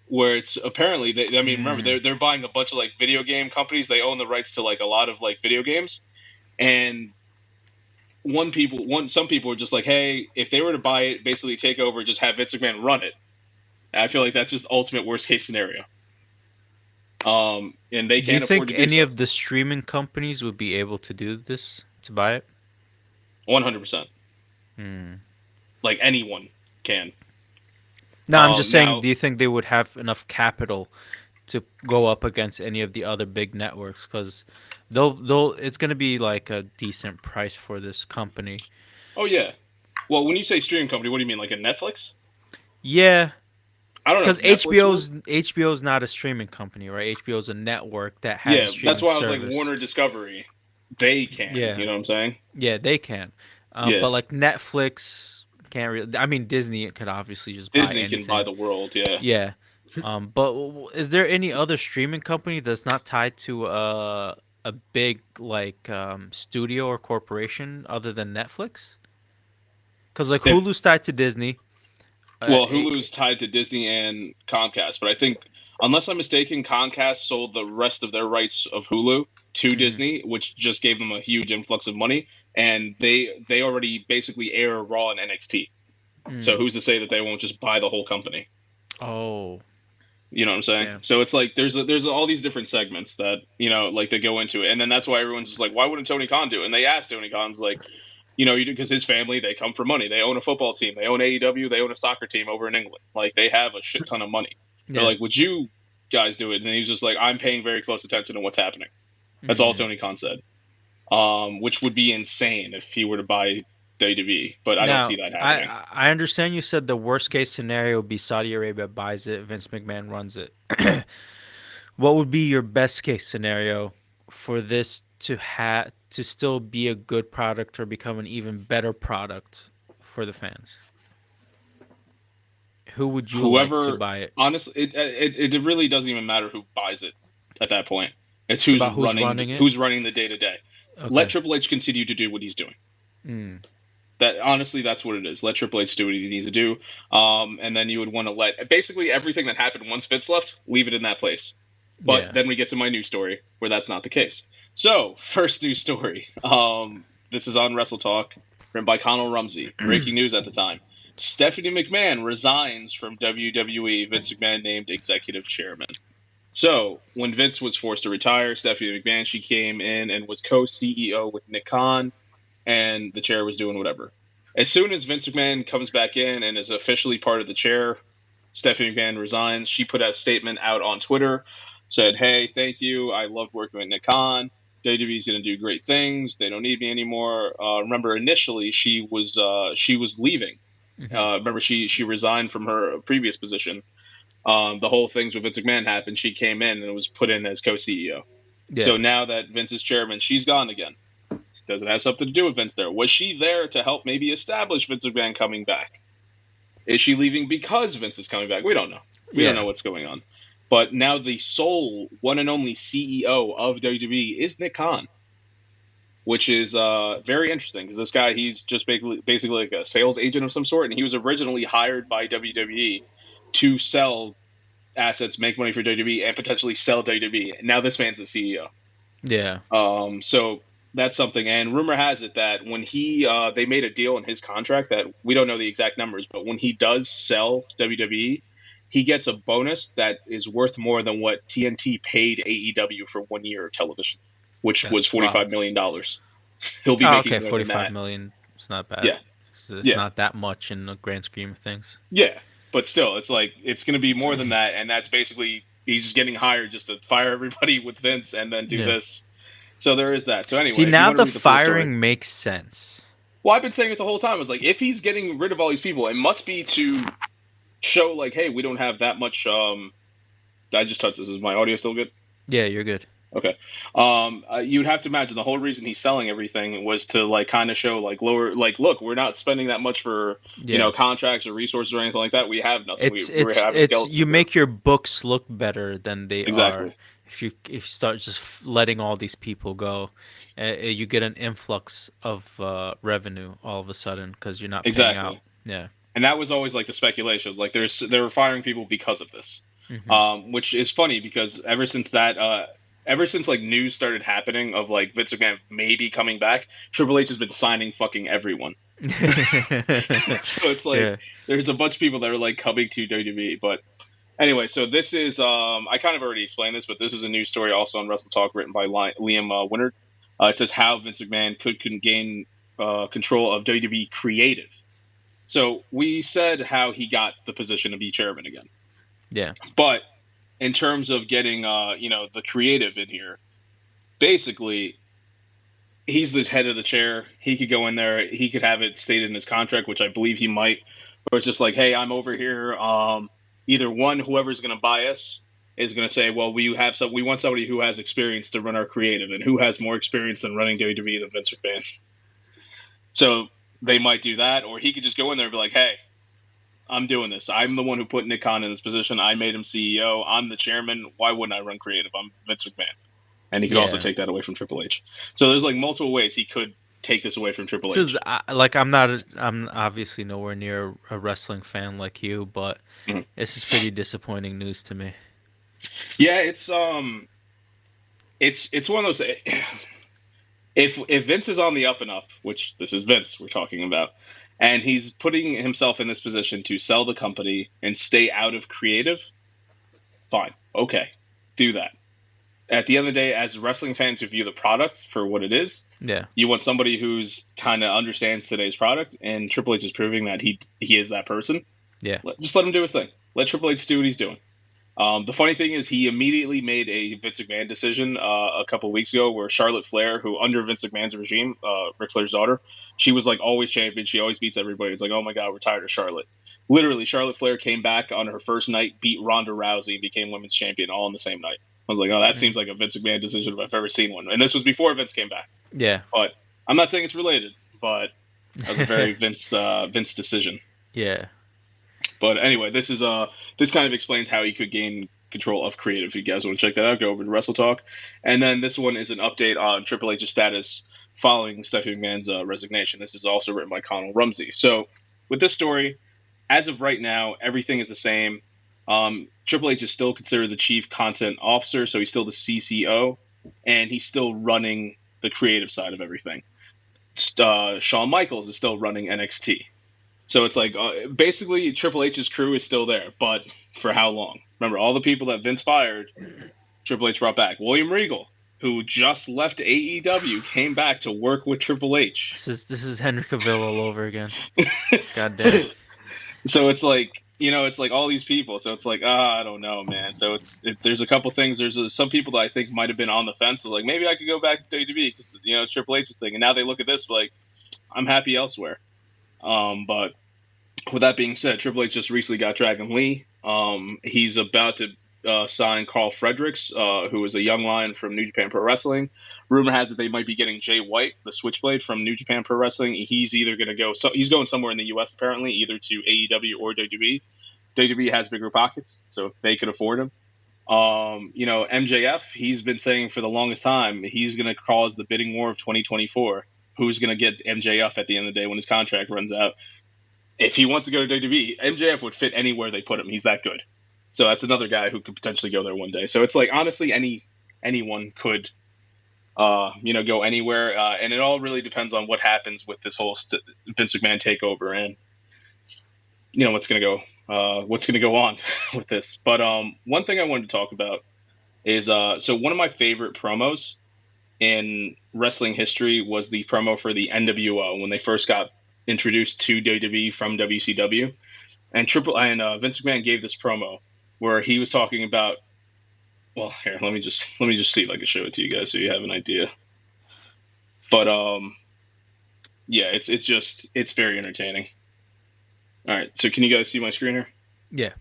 where it's apparently I mean, remember Mm. they're buying a bunch of like video game companies. They own the rights to like a lot of like video games, and some people are just like, hey, if they were to buy it, basically take over, just have Vince McMahon run it. And I feel like that's just ultimate worst case scenario. And they Do you can't afford think to do any so. of the streaming companies would be able to do this to buy it? 100%. Hmm. Like anyone can. No, I'm just saying. Now, Do you think they would have enough capital to go up against any of the other big networks? Because they'll it's gonna be like a decent price for this company. oh yeah. Well, when you say streaming company, what do you mean? Like a Netflix? Yeah, I don't know because if Netflix would. HBO's not a streaming company, right? HBO's a network that has a Yeah, that's streaming why I was like service. Warner Discovery. They can. Yeah, You know what I'm saying? yeah, they can. Yeah. But like Netflix can't really. I mean, Disney could obviously just buy Disney can buy anything. the world. Yeah. Yeah. But is there any other streaming company that's not tied to a big like studio or corporation other than Netflix? Because like If Hulu's tied to Disney. Well, It, Hulu's tied to Disney and Comcast, but I think, unless I'm mistaken, Comcast sold the rest of their rights of Hulu to mhm. Disney, which just gave them a huge influx of money, and they already basically air Raw and NXT. So Mm. who's to say that they won't just buy the whole company? Oh, You know what I'm saying? damn. So it's like there's all these different segments that like they go into it, and then that's why everyone's just like, why wouldn't Tony Khan do it? And they asked Tony Khan's like, you do because his family they come from money. They own a football team. They own AEW. They own a soccer team over in England. Like they have a shit ton of money. They're Yeah. like, would you guys do it? And he's just like, I'm paying very close attention to what's happening. That's all Mm. Tony Khan said. Which would be insane if he were to buy WWE, but I don't see Now, that happening. I understand you said the worst case scenario would be Saudi Arabia buys it, Vince McMahon runs it. What would be your best case scenario for this to still be a good product or become an even better product for the fans? Who would you like to Whoever, buy it? honestly, it really doesn't even matter who buys it at that point. It's It's about who's running it. who's running the day to day. Let Okay. Triple H continue to do what he's doing. Mm. That honestly, that's what it is. Let Triple H do what he needs to do, and then you would want to let basically everything that happened once Vince left, leave it in that place. But Yeah. then we get to my news story where that's not the case. So first news story. This is on Wrestle Talk, written by Connell Rumsey. Breaking news at the time: Stephanie McMahon resigns from WWE. Vince McMahon named executive chairman. So when Vince was forced to retire, Stephanie McMahon, she came in and was co-CEO with Nick Khan, and the chair was doing whatever. As soon as Vince McMahon comes back in and is officially part of the chair, Stephanie McMahon resigns. She put a statement out on Twitter, said, "Hey, thank you. I loved working with Nick Khan. WWE's going to do great things. They don't need me anymore." Remember, initially she was leaving. Hmm. Remember, she resigned from her previous position. The whole things with Vince McMahon happened. She came in and was put in as co-CEO. Yeah. So now that Vince is chairman, she's gone again. Does it have something to do with Vince there? Was she there to help maybe establish Vince McMahon coming back? Is she leaving because Vince is coming back? We don't know. We don't know Yeah. what's going on. But now the sole one and only CEO of WWE is Nick Khan, which is very interesting because this guy, he's just basically like a sales agent of some sort, and he was originally hired by WWE to sell assets, make money for WWE, and potentially sell WWE. Now this man's the CEO. Yeah. So that's something. And rumor has it that when they made a deal in his contract that we don't know the exact numbers, but when he does sell WWE, he gets a bonus that is worth more than what TNT paid AEW for 1 year of television, which was That's $45 million. He'll be Oh, making okay. more than 45 that. million. It's not bad. Yeah, It's yeah, not that much in the grand scheme of things. yeah. But still, it's like it's going to be more than that, and that's basically he's just getting hired just to fire everybody with Vince and then do Yeah. this. So there is that. So See, anyway, if you now want to the read the full story, firing makes sense. well, I've been saying it the whole time. I was like, if he's getting rid of all these people, it must be to show like, hey, we don't have that much. I just touched this. Is my audio still good? Yeah, you're good. Okay. You'd have to imagine the whole reason he's selling everything was to like kind of show like lower, like, look, we're not spending that much for Yeah. contracts or resources or anything like that. We have nothing. We have a It's skeleton you crew. make your books look better than they are Exactly. if you start just letting all these people go. You get an influx of revenue all of a sudden because you're not paying out. Exactly. Yeah. And that was always like the speculation. Like they were firing people because of this, Hmm. which is funny because ever since like news started happening of like Vince McMahon maybe coming back, Triple H has been signing fucking everyone. So it's like Yeah. there's a bunch of people that are like coming to WWE. But anyway, so this is I kind of already explained this, but this is a news story also on Wrestle Talk written by Liam Winnard. It says how Vince McMahon could gain control of WWE creative. So we said how he got the position to be chairman again, Yeah. but in terms of getting the creative in here, basically he's the head of the chair. He could go in there. He could have it stated in his contract, which I believe he might. Where it's just like, hey, I'm over here. Either one, whoever's going to buy us is going to say, well, we want somebody who has experience to run our creative, and who has more experience than running WWE than Vince McMahon. So they might do that, or he could just go in there and be like, hey, I'm doing this. I'm the one who put Nick Khan in this position. I made him CEO. I'm the chairman. Why wouldn't I run creative? I'm Vince McMahon. And he could also Yeah. take that away from Triple H. So there's like multiple ways he could take this away from Triple This is H. like I'm obviously nowhere near a wrestling fan like you, but Mhm. this is pretty disappointing news to me. Yeah, it's one of those. If Vince is on the up and up, which this is Vince we're talking about, and he's putting himself in this position to sell the company and stay out of creative, fine, okay, do that. At the end of the day, as wrestling fans who view the product for what it is, Yeah. you want somebody who's kind of understands today's product, and Triple H is proving that he is that person. Yeah. Just let him do his thing. Let Triple H do what he's doing. The funny thing is, he immediately made a Vince McMahon decision a couple of weeks ago, where Charlotte Flair, who under Vince McMahon's regime, Ric Flair's daughter, she was like always champion. She always beats everybody. It's like, oh my god, we're tired of Charlotte. Literally, Charlotte Flair came back on her first night, beat Ronda Rousey, became women's champion all in the same night. I was like, oh, that Mm. seems like a Vince McMahon decision if I've ever seen one. And this was before Vince came back. Yeah. But I'm not saying it's related, but that was a very Vince decision. Yeah. But anyway, this kind of explains how he could gain control of creative. If you guys want to check that out, go over to Wrestle Talk. And then this one is an update on Triple H's status following Stephanie McMahon's resignation. This is also written by Connell Rumsey. So with this story, as of right now, everything is the same. Triple H is still considered the chief content officer, so he's still the CCO, and he's still running the creative side of everything. Shawn Michaels is still running NXT. So it's like basically Triple H's crew is still there, but for how long? Remember, all the people that Vince fired, Triple H brought back. William Regal, who just left AEW, came back to work with Triple H. This is Henry Cavill all over again. God damn. So it's like, it's like all these people. So it's like, I don't know, man. So there's a couple things. There's some people that I think might have been on the fence. So like, maybe I could go back to WWE because it's Triple H's thing. And now they look at this like, I'm happy elsewhere. But with that being said, Triple H just recently got Dragon Lee. He's about to sign Carl Fredericks, who is a young lion from New Japan Pro Wrestling. Rumor has it they might be getting Jay White, the Switchblade from New Japan Pro Wrestling. He's either going to go, he's going somewhere in the U.S. apparently, either to AEW or WWE. WWE has bigger pockets, so they could afford him. MJF, he's been saying for the longest time he's going to cause the bidding war of 2024. Who's going to get MJF at the end of the day when his contract runs out? If he wants to go to WWE, MJF would fit anywhere they put him. He's that good. So that's another guy who could potentially go there one day. So it's like, honestly, anyone could, go anywhere. And it all really depends on what happens with this whole Vince McMahon takeover and, what's going to go on with this. But one thing I wanted to talk about is, so one of my favorite promos in wrestling history was the promo for the NWO when they first got introduced to WWE from WCW, and Vince McMahon gave this promo where he was talking about. Well, here, let me just see if I can show it to you guys so you have an idea. But yeah, it's very entertaining. All right, so can you guys see my screen here? Yeah.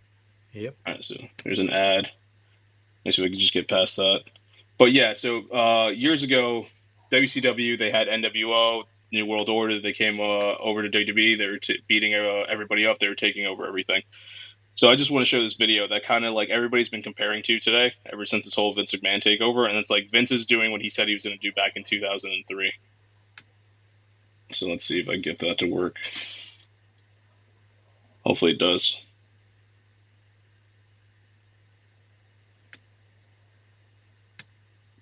Yep. All right, so there's an ad. Let's see if we can just get past that. But yeah, so years ago, WCW, they had NWO, New World Order. They came over to WWE. They were beating everybody up. They were taking over everything. So I just want to show this video that kind of like everybody's been comparing to today, ever since this whole Vince McMahon takeover. And it's like Vince is doing what he said he was going to do back in 2003. So let's see if I can get that to work. Hopefully it does.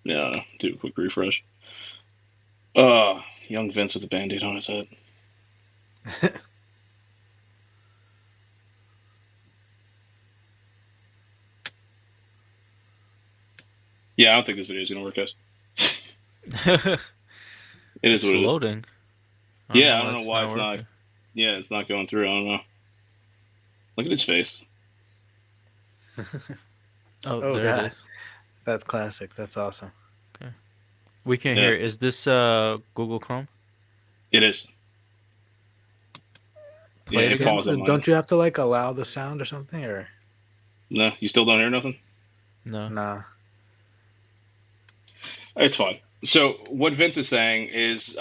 Yeah, do a quick refresh. Young Vince with a Band-Aid on his head. Yeah, I don't think this video is going to work, guys. It is It's what it is. loading. Yeah, I don't know why it's not. working. Yeah, it's not going through. I don't know. Look at his face. Oh, there God. it is. That's classic. That's awesome. We can Yeah. hear. Is this Google Chrome? It is. Play Yeah, it it again. paused on mine. Don't you have to like allow the sound or something, or No, you still don't hear nothing? No. nah? It's fine. So what Vince is saying is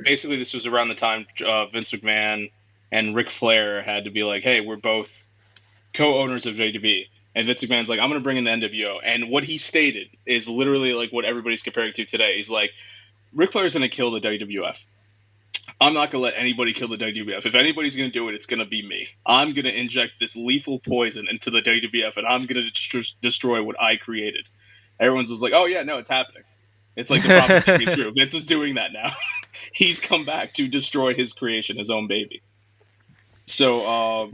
basically this was around the time Vince McMahon and Ric Flair had to be like, hey, we're both co-owners of WWE. And Vince McMahon's like, I'm going to bring in the NWO. And what he stated is literally like what everybody's comparing to today. He's like, Ric Flair's going to kill the WWF. I'm not going to let anybody kill the WWF. If anybody's going to do it, it's going to be me. I'm going to inject this lethal poison into the WWF, and I'm going to destroy what I created. Everyone's just like, oh, yeah, no, it's happening. It's like the prophecy came true. Vince is doing that now. He's come back to destroy his creation, his own baby. So,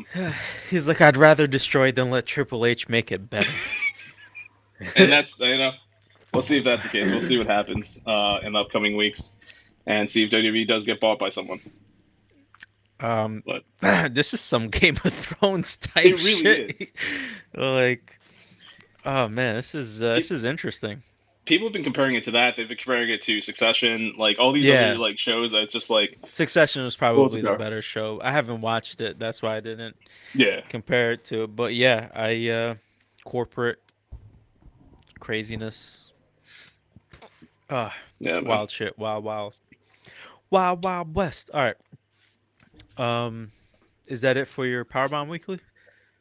He's like, I'd rather destroy it than let Triple H make it better. and that's, we'll see if that's the case. We'll see what happens in the upcoming weeks and see if WWE does get bought by someone. But This is some Game of Thrones type It really shit. Like, Oh man, Pe- this is interesting. People have been comparing it to that. They've been comparing it to Succession, like all these other Yeah, like shows. That it's just like, Succession was well, it's a probably the go. better show. I haven't watched it, that's why I didn't Yeah, compare it to it. But yeah, I corporate craziness. Ah, yeah, man. wild shit, wild west. All right. Um, is that it for your Powerbomb Weekly?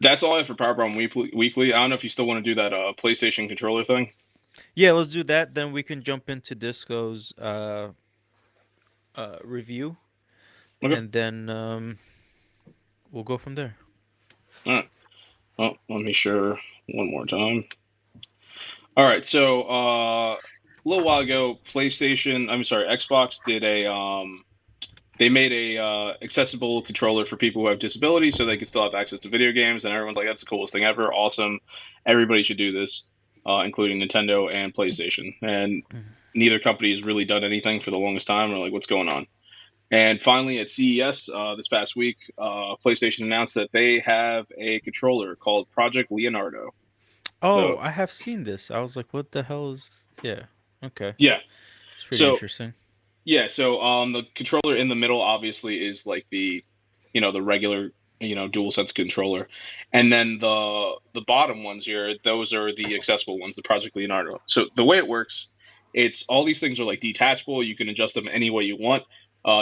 That's all I have for Power Brown Weekly. I don't know if you still want to do that PlayStation controller thing. Yeah, let's do that. Then we can jump into Disco's review, Okay. and then we'll go from there. All right. Well, let me share one more time. All right. So a little while ago, Xbox did they made a accessible controller for people who have disabilities so they can still have access to video games, and everyone's like, that's the coolest thing ever, awesome, everybody should do this, including Nintendo and PlayStation. And neither company has really done anything for the longest time. We're like, what's going on? And finally at CES this past week, PlayStation announced that they have a controller called Project Leonardo. Oh, So I have seen this. I was like, what the hell is? Yeah. Okay. yeah, It's pretty so interesting. the controller in the middle obviously is like the regular dual sense controller, and then the bottom ones here, those are the accessible ones, the Project Leonardo. So the way it works, it's all these things are like detachable. You can adjust them any way you want,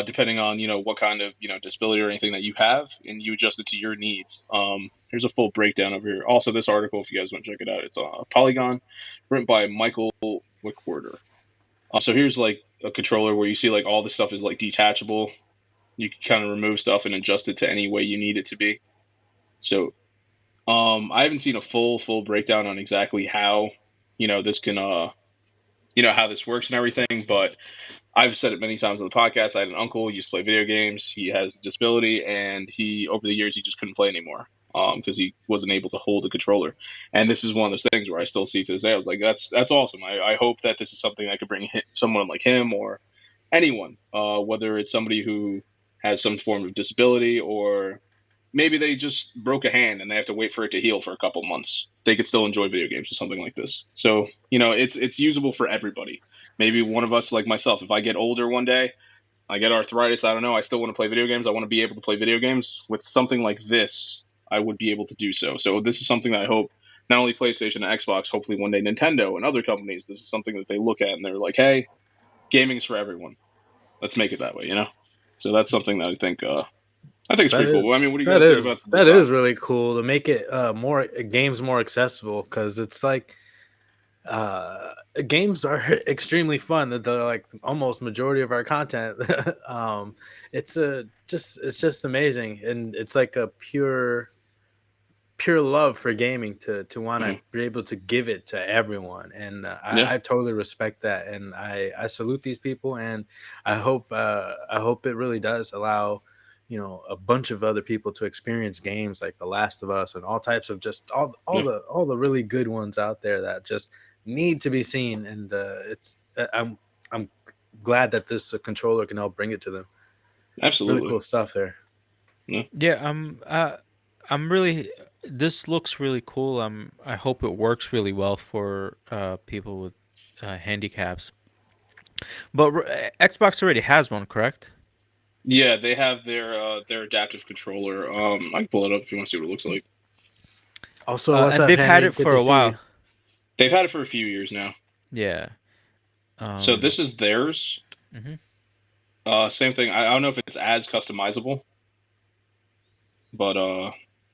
depending on what kind of disability or anything that you have, and you adjust it to your needs. Here's a full breakdown over here. Also, this article, if you guys want to check it out, it's Polygon, written by Michael Wickwerder. So here's like a controller where you see like all the stuff is like detachable. You can kind of remove stuff and adjust it to any way you need it to be. So I haven't seen a full breakdown on exactly how this can how this works and everything, but I've said it many times on the podcast. I had an uncle who used to play video games. He has a disability, and he over the years he just couldn't play anymore because he wasn't able to hold a controller. And this is one of those things where I still see to this day. I was like, that's awesome. I hope that this is something that could bring someone like him or anyone, whether it's somebody who has some form of disability or maybe they just broke a hand and they have to wait for it to heal for a couple months. They could still enjoy video games or something like this. So it's usable for everybody. Maybe one of us, like myself, if I get older one day, I get arthritis. I don't know. I still want to play video games. I want to be able to play video games with something like this. I would be able to do so. So this is something that I hope not only PlayStation and Xbox, hopefully one day Nintendo and other companies. This is something that they look at and they're like, hey, gaming's for everyone. Let's make it that way. So that's something that I think it's That pretty cool. is Well, I mean, what do you that guys think about is the that design? is really cool to make it more games more accessible because it's like uh games are extremely fun that they're like almost majority of our content. It's just amazing and it's like a pure love for gaming to want to Hmm. be able to give it to everyone, and Yeah, I totally respect that, and I salute these people, and I hope it really does allow a bunch of other people to experience games like The Last of Us and all types of just yeah, all the really good ones out there that just need to be seen, and I'm glad that this controller can help bring it to them. Really absolutely. cool stuff there. Yeah, Yeah, I'm really. This looks really cool. I hope it works really well for people with handicaps. But Xbox already has one, correct? yeah. They have their adaptive controller. I can pull it up if you want to see what it looks like. Also, what's And up, they've had Henry? it Good for to a see you. while. They've had it for a few years now. Yeah. So Um. this is theirs. Mhm. Same thing. I don't know if it's as customizable, but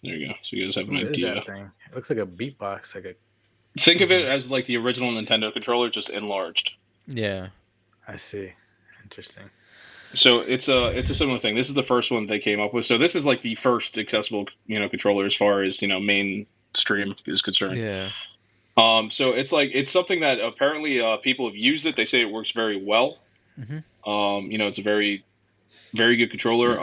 there you go. So you guys have an What is idea. that thing? It looks like a beatbox. Like a. Think of it Mhm. as like the original Nintendo controller, just enlarged. Yeah. I see. Interesting. So it's a similar thing. This is the first one they came up with. So this is like the first accessible controller as far as mainstream is concerned. Yeah. So it's like it's something that apparently people have used it. They say it works very well. Mhm. It's a very good controller.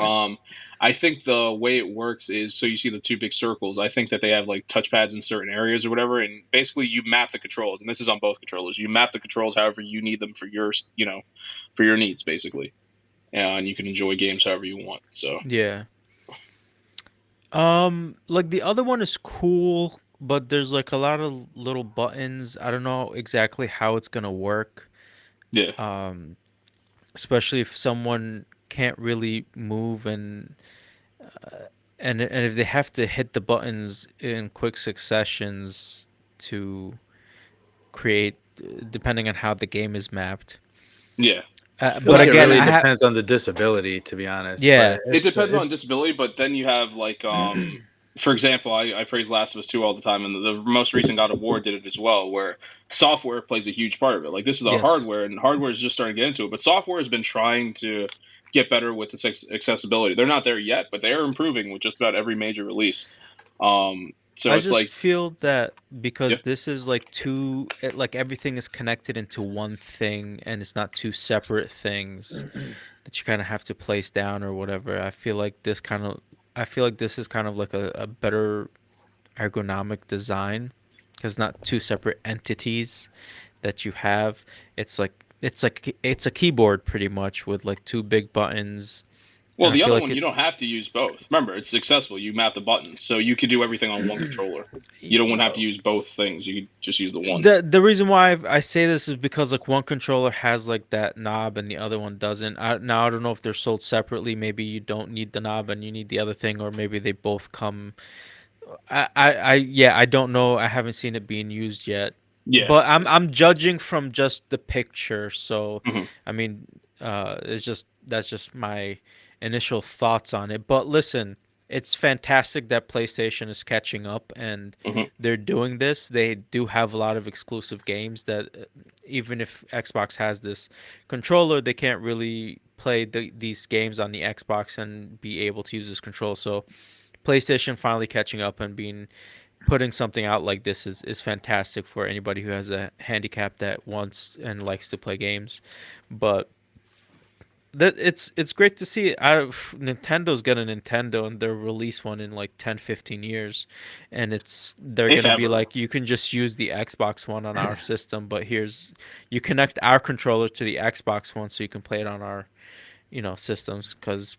I think the way it works is so you see the two big circles. I think that they have like touchpads in certain areas or whatever, and basically you map the controls. And this is on both controllers. You map the controls however you need them for for your needs basically, and you can enjoy games however you want. So Yeah. Like the other one is cool, but there's like a lot of little buttons. I don't know exactly how it's gonna work. Yeah, Um, Especially if someone can't really move and if they have to hit the buttons in quick successions to create, depending on how the game is mapped. yeah. I feel But like it again, really I have depends on the disability, to be honest. yeah. But It it's depends on disability, but then you have like, for example, I praise Last of Us 2 all the time, and the most recent God of War did it as well, where software plays a huge part of it. Like this is a Yes. hardware, and hardware is just starting to get into it, but software has been trying to get better with its accessibility. They're not there yet, but they are improving with just about every major release. So I it's just like, feel that yeah, because this is like like everything is connected into one thing and it's not two separate things that you kind of have to place down or whatever. I feel like this is kind of like a better ergonomic design because not two separate entities that you have. It's a keyboard pretty much with like two big buttons, well, and I the feel other like one you don't have to use both. Remember, it's accessible. You map the buttons, so you could do everything on one controller. You don't want to have to use both things. You could just use the one. the reason why I say this is because like one controller has like that knob and the other one doesn't. Now I don't know if they're sold separately. Maybe you don't need the knob and you need the other thing, or maybe they both come. Yeah, I don't know. I haven't seen it being used yet, Yeah. but I'm judging from just the picture. So, Hmm. I mean, it's just that's just my initial thoughts on it. But listen, it's fantastic that PlayStation is catching up and Hmm. they're doing this. They do have a lot of exclusive games that even if Xbox has this controller, they can't really play these games on the Xbox and be able to use this control. So PlayStation finally catching up and being putting something out like this is fantastic for anybody who has a handicap that wants and likes to play games. But that it's great to see. Nintendo's got a Nintendo and they'll release one in like 10, 15 years, and they're If gonna be ever. like you can just use the Xbox One on our system, but here's you connect our controller to the Xbox One so you can play it on our systems because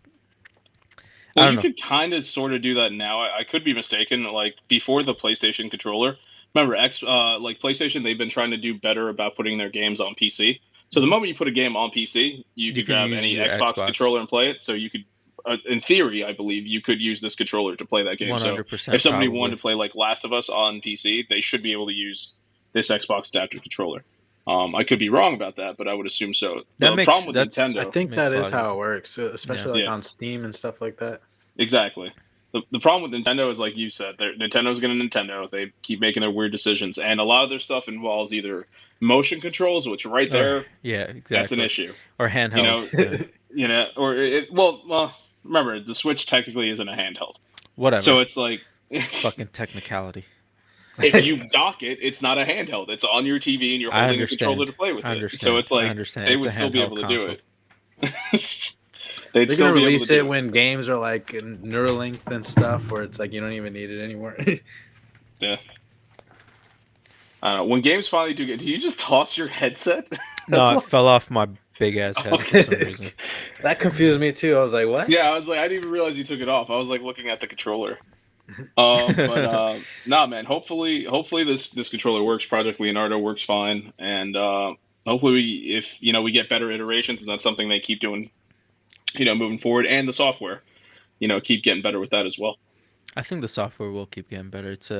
I Well, don't you know. could kind of sort of do that now. I could be mistaken. Like before the PlayStation controller, remember like PlayStation, they've been trying to do better about putting their games on PC. So the Mhm. moment you put a game on PC, you You could can grab use any your Xbox Xbox. controller and play it. So you could, in theory, I believe you could use this controller to play that game. So if 100% somebody wanted probably. to play like Last of Us on PC, they should be able to use this Xbox adaptive controller. I could be wrong about that, but I would assume so. The problem with I Nintendo, think Makes that a lot is of sense. how it works, Yeah. especially like yeah, on Steam and stuff like that. exactly. The problem with Nintendo is like you said, Nintendo's gonna Nintendo. They keep making their weird decisions, and a lot of their stuff involves either motion controls, which right Or there, yeah, that's an exactly. issue. Or You handheld. know, Yeah. or well, remember the Switch technically isn't a handheld, Whatever. so it's like It's fucking technicality. if you dock it, it's not a handheld. It's on your TV, and you're I holding a controller understand. to play with I it. So understand. it's I like understand. they It's a would still be handheld able to do console. it. They'd They're still gonna be able to release it do it. when games are like Neuralink and stuff, where it's like you don't even need it anymore. Yeah. I don't know. When games finally do get, do you just toss your headset? No, That's it like, fell off my big ass head for some okay. reason. That confused me too. I was like, "What?" Yeah, I was like, I didn't even realize you took it off. I was like looking at the controller. But nah, man. Hopefully this controller works. Project Leonardo works fine, and hopefully if we get better iterations, and that's something they keep doing, moving forward, and the software, keep getting better with that as well. I think the software will keep getting better. It's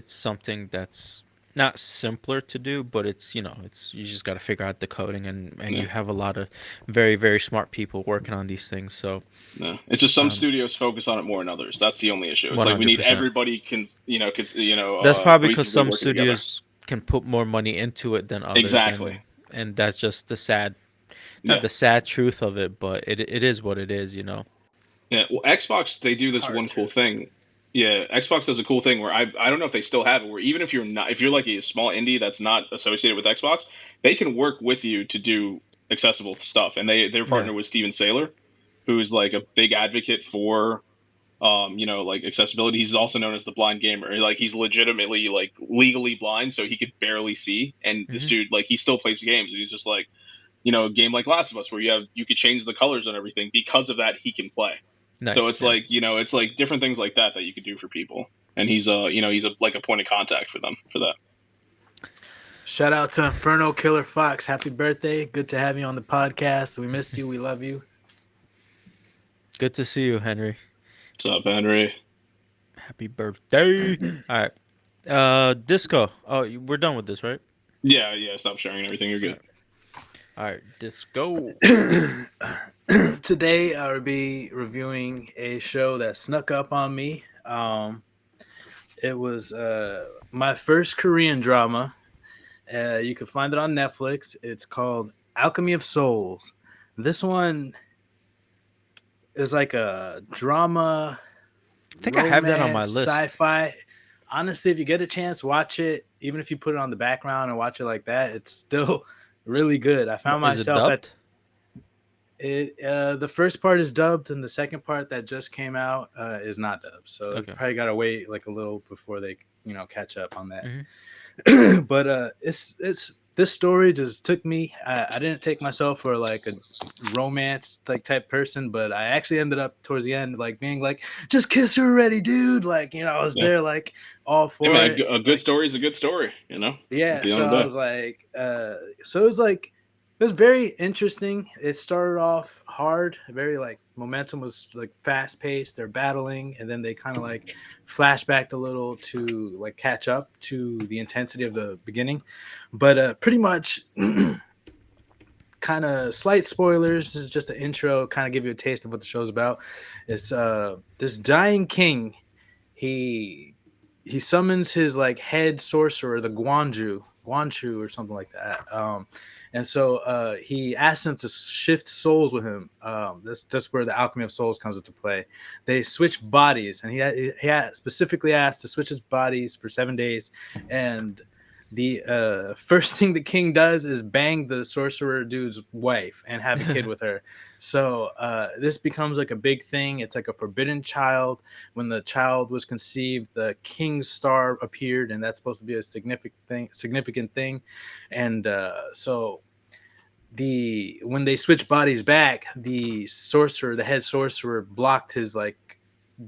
something that's not simpler to do, but it's you just got to figure out the coding and Yeah, you have a lot of very very smart people working on these things. So, no. It's just some um, studios focus on it more than others. That's the only issue. It's like we need 100%. everybody That's probably because cohesively some working together. studios can put more money into it than others, Exactly. and that's just the sad, not Yeah. the sad truth of it, but it is what it is. Yeah, well, Xbox they do this Hard one cool truth. thing. Yeah, Xbox does a cool thing where I don't know if they still have it, where even if you're like a small indie that's not associated with Xbox, they can work with you to do accessible stuff, and they're Yeah. partnered with Steven Saylor, who's like a big advocate for like accessibility. He's also known as the blind gamer. Like he's legitimately like legally blind, so he could barely see, and this Hmm. dude like he still plays games, and he's just like a game like Last of Us where you could change the colors and everything because of that he can play. So Nice. it's Yeah. like, it's like different things like that that you could do for people. and he's he's a like a point of contact for them for that. Shout out to Inferno Killer Fox. Happy birthday. Good to have you on the podcast. We miss you. We love you. Good to see you, Henry. What's up, Henry? Happy birthday. All right. Disco. Oh, we're done with this, right? Yeah, yeah. Stop sharing everything. You're All good. right. All right. Disco. Today I will be reviewing a show that snuck up on me. It was my first Korean drama. You can find it on Netflix. It's called Alchemy of Souls. This one is like a drama, I think I have that on my romance, list. sci-fi. Honestly, if you get a chance, watch it. Even if you put it on the background and watch it like that, it's still really good. I found Is it myself at dubbed? it. The first part is dubbed, and the second part that just came out is not dubbed. So you Okay. probably gotta wait like a little before they catch up on that. Hmm. But it's this story just took me. I didn't take myself for like a romance like type person, but I actually ended up towards the end like being like, just kiss her already, dude. Like I was Yeah. there like all Hey for man, it. a good Like story is a good story. At yeah, the end so of the I day. was like, so it was like it was very interesting. It started off hard, very like momentum was like fast paced. They're battling, and then they kind of like flashbacked a little to like catch up to the intensity of the beginning. But pretty much, kind of slight spoilers. This is just an intro, kind of give you a taste of what the show's about. It's this dying king. He he summons his like head sorcerer, the Guanchu or something like that. And so he asks him to shift souls with him. That's where the alchemy of souls comes into play. They switch bodies, and he specifically asked to switch his bodies for 7 days. And the first thing the king does is bang the sorcerer dude's wife and have a kid with her. So this becomes like a big thing. It's like a forbidden child. When the child was conceived, the king's star appeared, and that's supposed to be a significant thing. And so the when they switch bodies back, the head sorcerer, blocked his like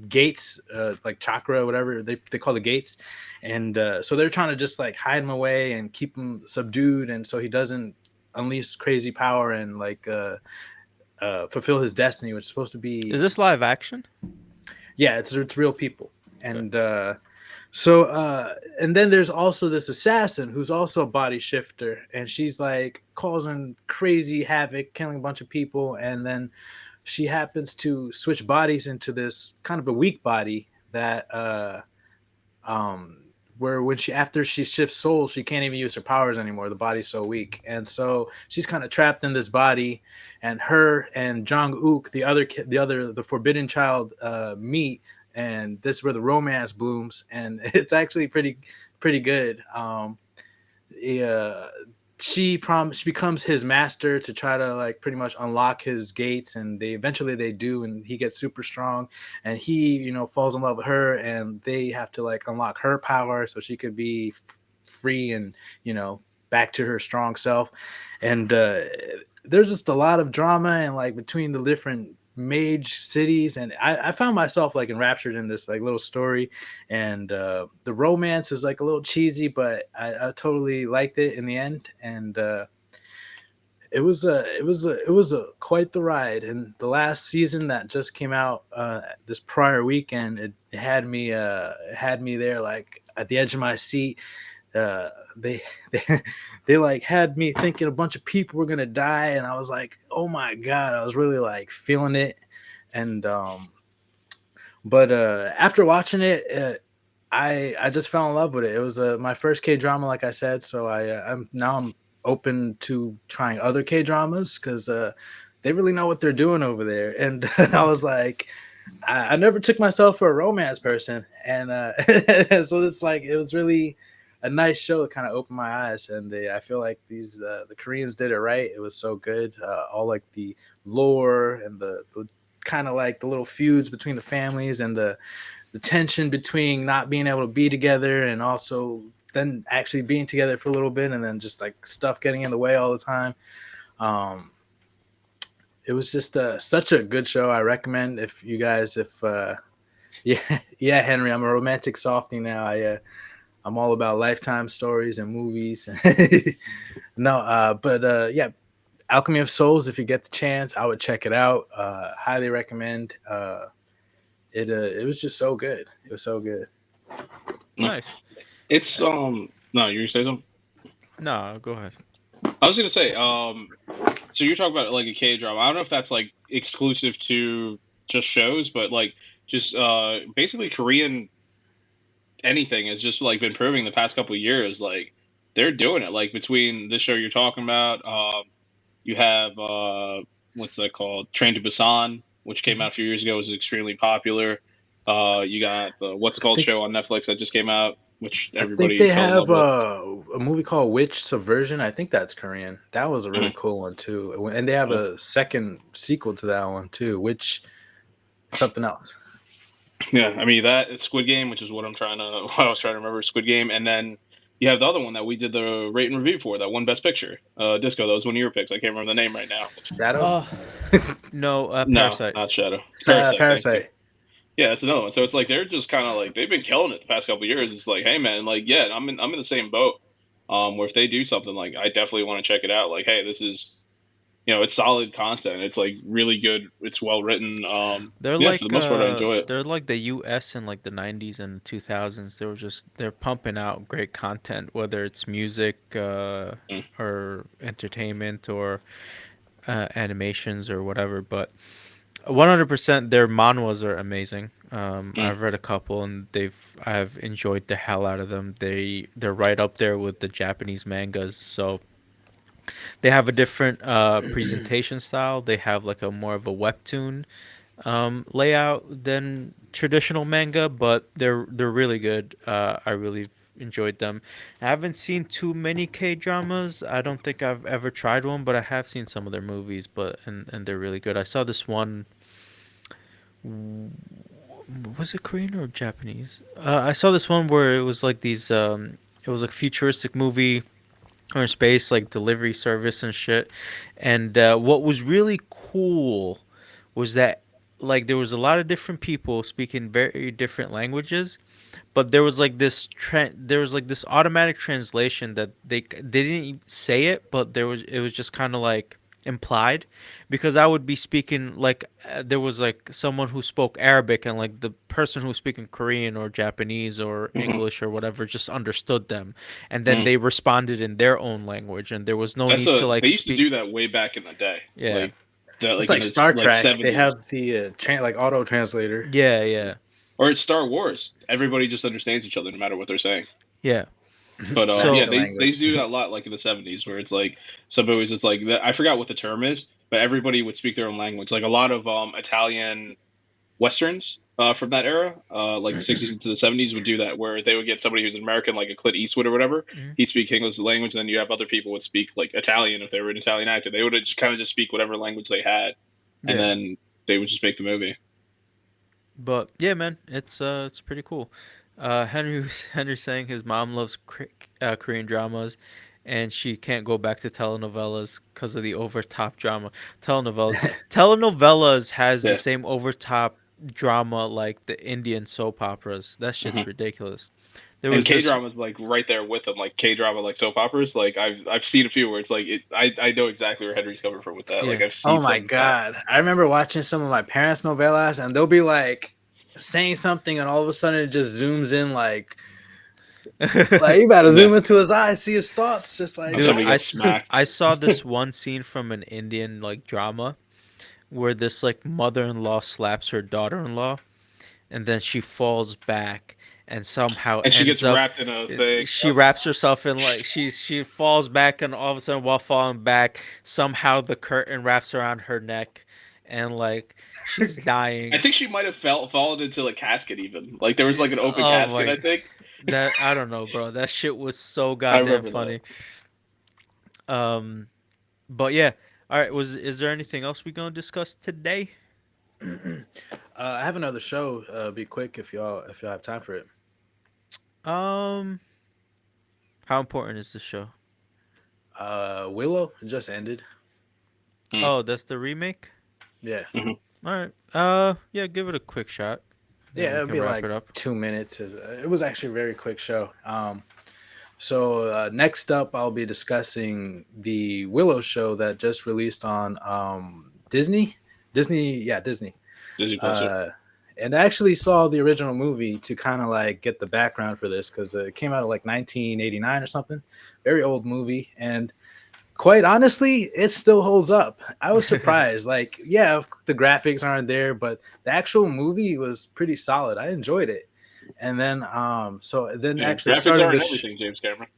gates, like chakra, whatever they call the gates. And so they're trying to just like hide him away and keep him subdued, and so he doesn't unleash crazy power and like fulfill his destiny, which is supposed to Is be. this live action? Yeah, it's real people. Okay. And so and then there's also this assassin who's also a body shifter, and she's like causing crazy havoc, killing a bunch of people. And then she happens to switch bodies into this kind of a weak body that um where when she after she shifts souls, she can't even use her powers anymore. The body's so weak, and so she's kind of trapped in this body. And her and Jong Uk, the forbidden child, meet, and this is where the romance blooms. And it's actually pretty good. Yeah, she becomes his master to try to like pretty much unlock his gates, and they do, and he gets super strong. And he falls in love with her, and they have to like unlock her power so she could be free and back to her strong self. And there's just a lot of drama and like between the different mage cities, and I found myself like enraptured in this like little story. And the romance is like a little cheesy, but I totally liked it in the end. And it was quite the ride. And the last season that just came out this prior weekend, it had me there like at the edge of my seat. uh, they, they they like had me thinking a bunch of people were gonna die, and I was like, oh my god, I was really like feeling it. And but after watching it, I just fell in love with it. It was my first K drama, like I said. So I'm open to trying other K dramas because they really know what they're doing over there. And I was like, I never took myself for a romance person, and so it's like it was really a nice show that kind of opened my eyes. And I feel like the Koreans did it right. It was so good. All like the lore and the kind of like the little feuds between the families, and the tension between not being able to be together, and also then actually being together for a little bit, and then just like stuff getting in the way all the time. Um, it was just such a good show. I recommend if Yeah, yeah, Henry. I'm a romantic softie now. I'm all about lifetime stories and movies. No, but yeah, Alchemy of Souls. If you get the chance, I would check it out. Highly recommend. It was just so good. It was so good. No. Nice. It's no, you say something? No, go ahead. I was gonna say, so you're talking about like a K drama. I don't know if that's like exclusive to just shows, but like just basically Korean anything has just like been proving the past couple of years like they're doing it. Like between this show you're talking about, you have what's that called? Train to Busan, which came Hmm. out a few years ago, was extremely popular. You got the what's it I called think show on Netflix that just came out, which I think everybody they fell in have love with. a movie called Witch Subversion. I think that's Korean. That was a really Mhm. cool one too. And they have Yeah. a second sequel to that one too, which something else. Yeah, I mean that Squid Game, which is what I'm trying to what I was trying to remember, Squid Game, and then you have the other one that we did the rate and review for, that one Best Picture, Disco. That was one of your picks. I can't remember the name right now. Shadow, Oh no, No, Parasite. not Shadow. Parasite. Thank you. Parasite. Yeah, it's another one. So it's like they're just kind of like they've been killing it the past couple of years. It's like, hey man, like yeah, I'm in the same boat. Where if they do something like I definitely want to check it out. Like, hey, this is it's solid content. It's like really good. It's well written. Yeah, for the most part, I enjoy it. They're like the US in like the 90s and 2000s. They're pumping out great content, whether it's music Mm, or entertainment or animations or whatever. But 100% their manhwas are amazing. mm, I've read a couple and I've enjoyed the hell out of them. They're right up there with the Japanese mangas. So they have a different presentation style. They have like a more of a webtoon layout than traditional manga, but they're really good. I really enjoyed them. I haven't seen too many K dramas. I don't think I've ever tried one, but I have seen some of their movies. But and they're really good. I saw this one. Was it Korean or Japanese? I saw this one where it was like these. It was like futuristic movie or space like delivery service and shit. And what was really cool was that like there was a lot of different people speaking very different languages, but there was like this automatic translation that they didn't say it, but it was just kind of like implied, because I would be speaking like there was like someone who spoke Arabic, and like the person who was speaking Korean or Japanese or mhm, English or whatever just understood them, and then mm. they responded in their own language, and there was no That's need to a like they used to speak. do that way back in the day, Yeah, like the It's like in like the Star like Trek. They 70s. have the like auto translator. yeah, yeah, Or it's Star Wars. Everybody just understands each other no matter what they're saying. yeah. But yeah, So Master they language. do that a lot, like in the 70s, where it's like somebody's it's like I forgot what the term is, but everybody would speak their own language. Like a lot of Italian westerns from that era, like the 60s into the 70s, would do that, where they would get somebody who's an American, like a Clint Eastwood or whatever. mm, He'd speak English language, and then you have other people would speak like Italian if they were an Italian actor. They would just kind of just speak whatever language they had, and yeah. then they would just make the movie. But yeah, man, it's pretty cool. Henry's saying his mom loves Korean dramas, and she can't go back to telenovelas because of the overtop drama. Telenovelas, telenovelas has the Yeah. same overtop drama like the Indian soap operas. That Hmm. shit's ridiculous. There And was K this. drama's like right there with them, like K drama, like soap operas. Like I've seen a few where it's like I know exactly where Henry's coming from with that. Like Yeah. I've Oh seen my some that. god! I remember watching some of my parents' novelas, and they'll be like saying something, and all of a sudden it just zooms in, like you gotta Yeah, zoom into his eyes, see his thoughts, just like and Dude, somebody gets smacked. I saw this one scene from an Indian like drama where this like mother-in-law slaps her daughter-in-law, and then she falls back and somehow And she ends gets up wrapped in a thing. she Yep. wraps herself in like she falls back, and all of a sudden while falling back somehow the curtain wraps around her neck, and like she's I dying. think she might have fallen into a casket even. Like there was like an open Oh casket. my, I think that I don't know, bro. That shit was so I goddamn remember that. funny. Um, but yeah. All right, was is there anything else we gonna discuss today? I have another show. Be quick if y'all have time for it. Um, how important is the show? Willow just ended. Mm, Oh, that's the remake. Yeah. hmm All right. Yeah, give it a quick shot. Then Yeah, we it'd can be wrap like it up. 2 minutes. It was actually a very quick show. So next up, I'll be discussing the Willow show that just released on Disney. Disney, yeah, Disney. Disney Plus. Yep. Uh, and I actually saw the original movie to kind of like get the background for this because it came out of like 1989 or something. Very old movie, and quite honestly, it still holds up. I was surprised. Like, yeah, the graphics aren't there, but the actual movie was pretty solid. I enjoyed it. And then, so then Yeah, actually graphics starting aren't this. everything, James Cameron.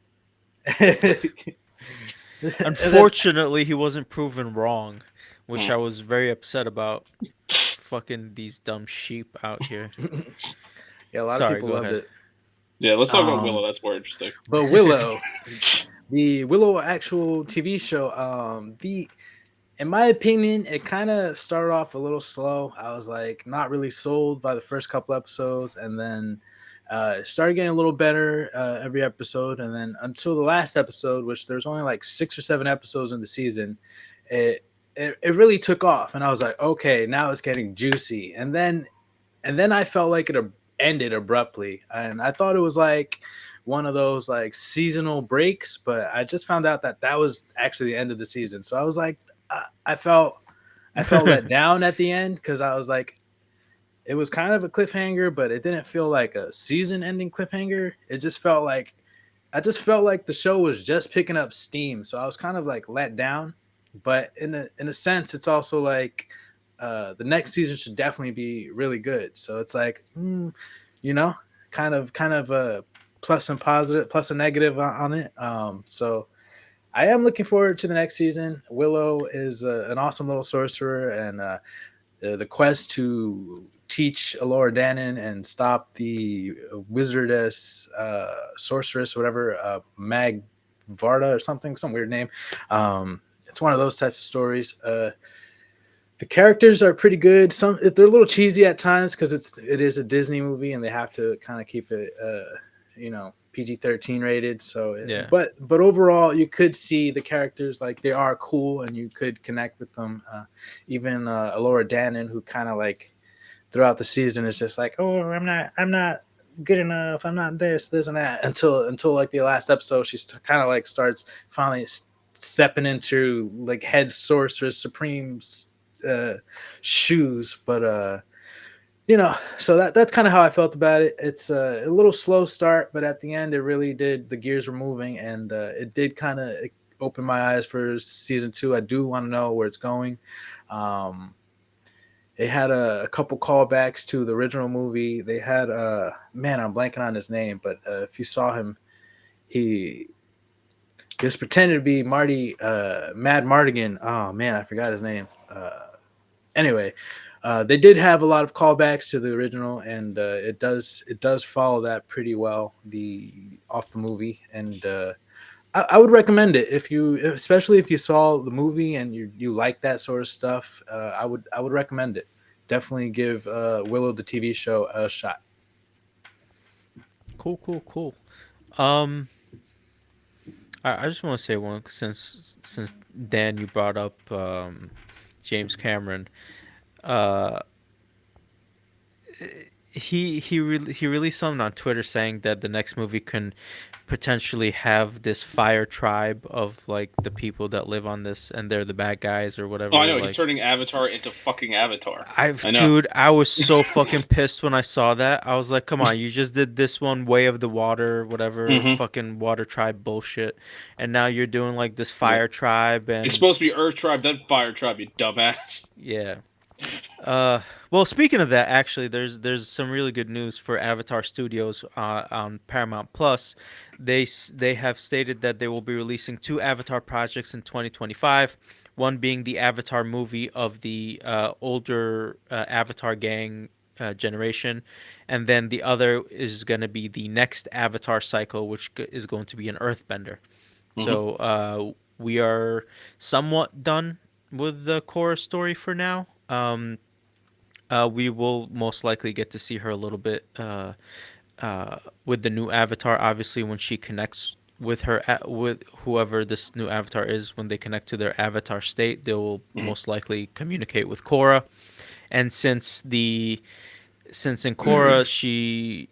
And then, Unfortunately, he wasn't proven wrong, which Hmm. I was very upset about. Fucking these dumb sheep out here. yeah, a lot of Sorry, people go loved ahead. it. Yeah, let's talk about Um, Willow. That's more interesting. but Willow, the Willow actual TV show, the in my opinion, it kind of started off a little slow. I was like not really sold by the first couple episodes, and then it started getting a little better every episode, and then until the last episode, which there's only like 6 or 7 episodes in the season, it it really took off, and I was like, okay, now it's getting juicy, and then I felt like it ended abruptly, and I thought it was like one of those like seasonal breaks, but I just found out that that was actually the end of the season. So I was like, I felt I felt let down at the end because I was like, it was kind of a cliffhanger, but it didn't feel like a season-ending cliffhanger. It just felt like I just felt like the show was just picking up steam, so I was kind of like let down. But in a sense, it's also like the next season should definitely be really good. So it's like, you know, kind of a plus and positive, plus and negative on it. So I am looking forward to the next season. Willow is an awesome little sorcerer, and the quest to teach Alora Dannon and stop the wizardess, sorceress, whatever, Mag Varda or something, some weird name. It's one of those types of stories. The characters are pretty good. Some they're a little cheesy at times because it is a Disney movie and they have to kind of keep it, PG-13 rated. So, Yeah. but overall, you could see the characters like they are cool and you could connect with them. Even Alora Dannon, who kind of like throughout the season is just like, oh, I'm not good enough. I'm not this and that until like the last episode, she's kind of like starts finally stepping into like head sorceress supreme uh, shoes. But so that's kind of how I felt about it. It's a little slow start, but at the end, it really did. The gears were moving, and it did kind of open my eyes for season two. I do want to know where it's going. Um, they had a couple callbacks to the original movie. They had man, I'm blanking on his name, but if you saw him, he he was pretending to be Marty Mad Mardigan. Oh man, I forgot his name. Anyway, they did have a lot of callbacks to the original, and it does follow that pretty well the off the movie, and I would recommend it if you, especially if you saw the movie and you like that sort of stuff. I would recommend it. Definitely give Willow the TV show a shot. Cool, cool, cool. Um, I just want to say one since Dan, you brought up James Cameron. Uh, he released something on Twitter saying that the next movie can potentially have this fire tribe of like the people that live on this, and they're the bad guys or Oh, I whatever. know. He's Like, turning Avatar into fucking Avatar. I've I know. dude, I was so fucking pissed when I saw that. I was like, come on, you just did this one Way of the Water, whatever Hmm. fucking water tribe bullshit, and now you're doing like this Yeah. fire tribe It's and supposed to be Earth Tribe, then Fire Tribe, you dumbass. yeah. Well, speaking of that, actually, there's some really good news for Avatar Studios on Paramount Plus. They have stated that they will be releasing two Avatar projects in 2025. One being the Avatar movie of the older Avatar gang generation, and then the other is going to be the next Avatar cycle, which is going to be an Earthbender. Hmm. So we are somewhat done with the Korra story for now. We will most likely get to see her a little bit with the new avatar. Obviously, when she connects with with whoever this new avatar is, when they connect to their avatar state, they will Hmm. most likely communicate with Korra. And since the since in Korra she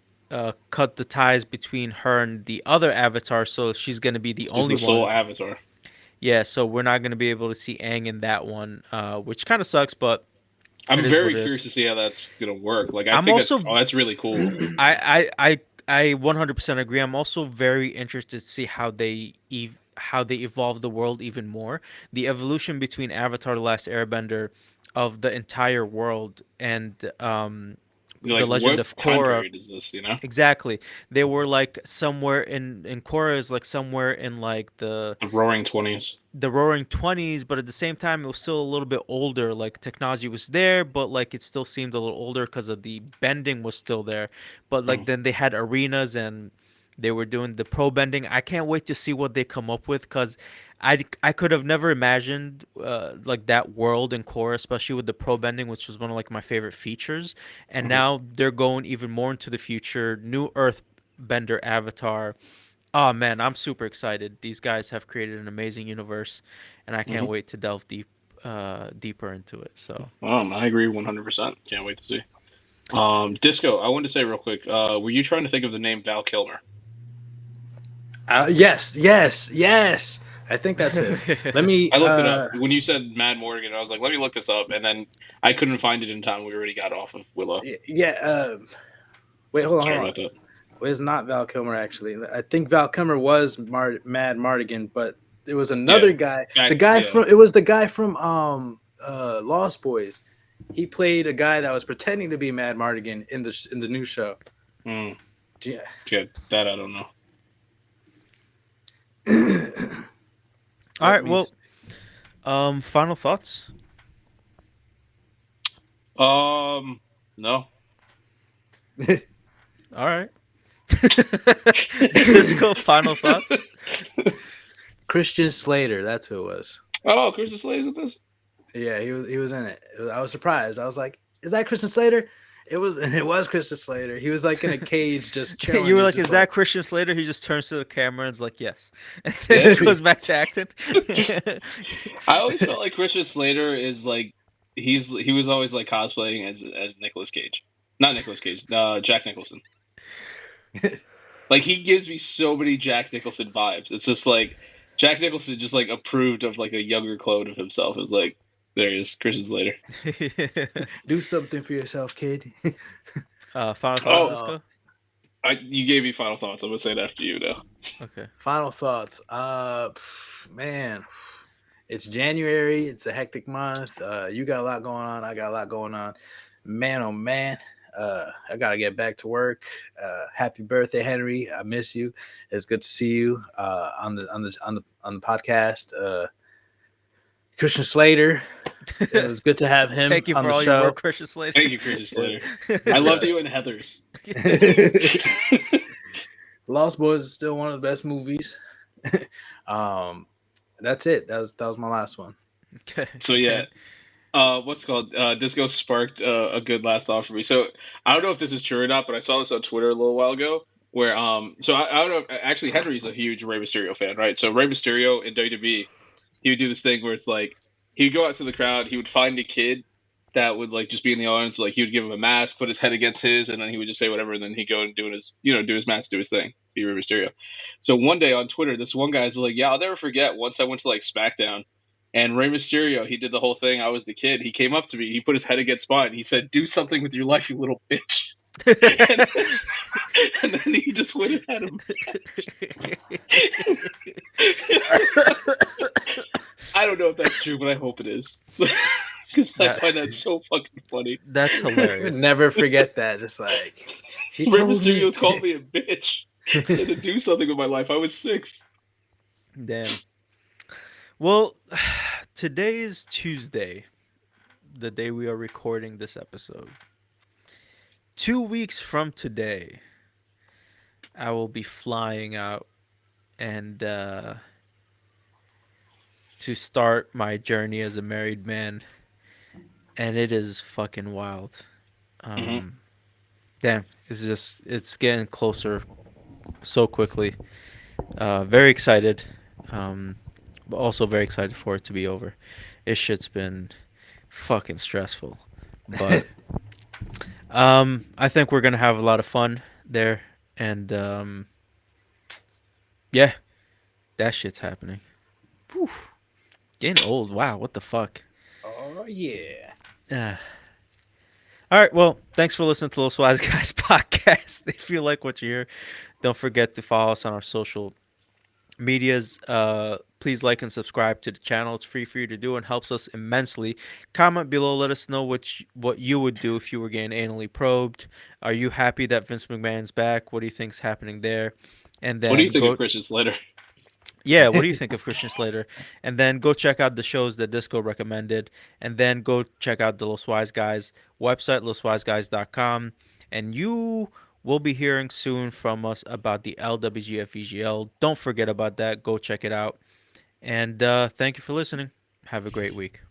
cut the ties between her and the other Avatar, so she's gonna be the She's only the sole one. avatar. Yeah, so we're not gonna be able to see Aang in that one, which kind of sucks, but it I'm is what very it is. curious to see how that's gonna work. Like, I I'm think that's also that's really cool. I 100% agree. I'm also very interested to see how they evolve the world even more. The evolution between Avatar: The Last Airbender of the entire world and You're the like, Legend what of time Korra. period is this? You know, Exactly. They were like somewhere in Korra is like somewhere in like the Roaring Twenties. the roaring 20s, but at the same time it was still a little bit older. Like technology was there, but like it still seemed a little older because of the bending was still there. But like then they had arenas and they were doing the pro bending. I can't wait to see what they come up with because I could have never imagined like that world in core, especially with the pro bending, which was one of like my favorite features. And now they're going even more into the future. New Earth Bender avatar. Oh man, I'm super excited. These guys have created an amazing universe, and I can't wait to delve deeper into it. So, I agree 100%. Can't wait to see. Disco, I wanted to say real quick. Were you trying to think of the name Val Kilmer? Yes, yes, yes. I think that's him. Let me. I looked it up when you said Mad Morgan. I was like, let me look this up, and then I couldn't find it in time. We already got off of Willow. Yeah. Wait, hold on, Sorry hold on. about that. Well, it's not Val Kilmer actually. I think Val Kilmer was Mad Mardigan, but it was Yeah, another guy. The back. guy Yeah. from it was the guy from Lost Boys. He played a guy that was pretending to be Mad Mardigan in the new show. Mm, Yeah. okay, that I don't all Let right. me. Well, final thoughts. know. No. All right. Disco. Final thoughts. Christian Slater, that's who it was. Oh, Christian Slater's in this. Yeah, he was in it. I was surprised. I was like, "Is that Christian Slater?" It was, and it was Christian Slater. He was like in a cage, just You chilling. were It's like, just "Is that like, Christian Slater?" He just turns to the camera and is like, "Yes," and then Yeah. just goes back to acting. I always felt like Christian Slater is like he was always like cosplaying as Nicolas Cage, not Nicolas Cage, Jack Nicholson. Like he gives me so many Jack Nicholson vibes. It's just like Jack Nicholson just like approved of like a younger clone of himself. Is like there he is, Christian Slater. do something for yourself, kid. Final thoughts, Oh, uh, Disco. you gave me final thoughts. I'm gonna say it after you now. Okay. Final thoughts. Man, it's January. It's a hectic month. You got a lot going on. I got a lot going on. Man, oh man. I gotta get back to work. Happy birthday, Henry. I miss you. It's good to see you on the podcast. Christian Slater. It was good to have him Thank you on for the all your show. work, Christian Slater. Thank you, Christian Slater. I It's, loved you in Heather's. Lost Boys is still one of the best movies. um, that's it. That was my last one. Okay. So yeah, Dan. what's it called Disco sparked a good last thought for me. So I don't know if this is true or not, but I saw this on Twitter a little while ago. Where so I don't know. Actually, Henry's a huge Rey Mysterio fan, right? So Rey Mysterio in WWE, he would do this thing where it's like he'd go out to the crowd, he would find a kid that would like just be in the audience, like he would give him a mask, put his head against his, and then he would just say whatever, and then he'd go and do his do his mask, do his thing, be Rey Mysterio. So one day on Twitter, this one guy's like, yeah, I'll never forget. Once I went to like SmackDown. And Rey Mysterio, he did the whole thing. I was the kid. He came up to me. He put his head against mine. He said, "Do something with your life, you little bitch." And, and then he just went and had him. I don't know if that's true, but I hope it is because I That find that so fucking funny. that's I would hilarious. never forget that. Just like he Rey told me. Mysterio called me a bitch. He had to do something with my life. I was 6. Damn. Well, today is Tuesday, the day we are recording this episode. 2 weeks from today, I will be flying out and to start my journey as a married man, and it is fucking wild. Mm-hmm. Um, damn, it's getting closer so quickly. Very excited, but also very excited for it to be over. This shit's been fucking stressful, but I think we're gonna have a lot of fun there, and yeah, that shit's happening. Whew, getting old. Wow, what the fuck. Oh yeah. Uh, all right, well, thanks for listening to Los Wise Guys podcast. If you like what you hear, don't forget to follow us on our social medias. Please like and subscribe to the channel. It's free for you to do and helps us immensely. Comment below. Let us know what you would do if you were getting anally probed. Are you happy that Vince McMahon's back? What do you think's happening there? And What do you then think of go. Christian Slater? Yeah, what do you think of Christian Slater? And then go check out the shows that Disco recommended. And then go check out the Los Wise Guys website, loswiseguys.com. And you will be hearing soon from us about the LWGF Don't forget about that. Go check it out. And thank you for listening. Have a great week.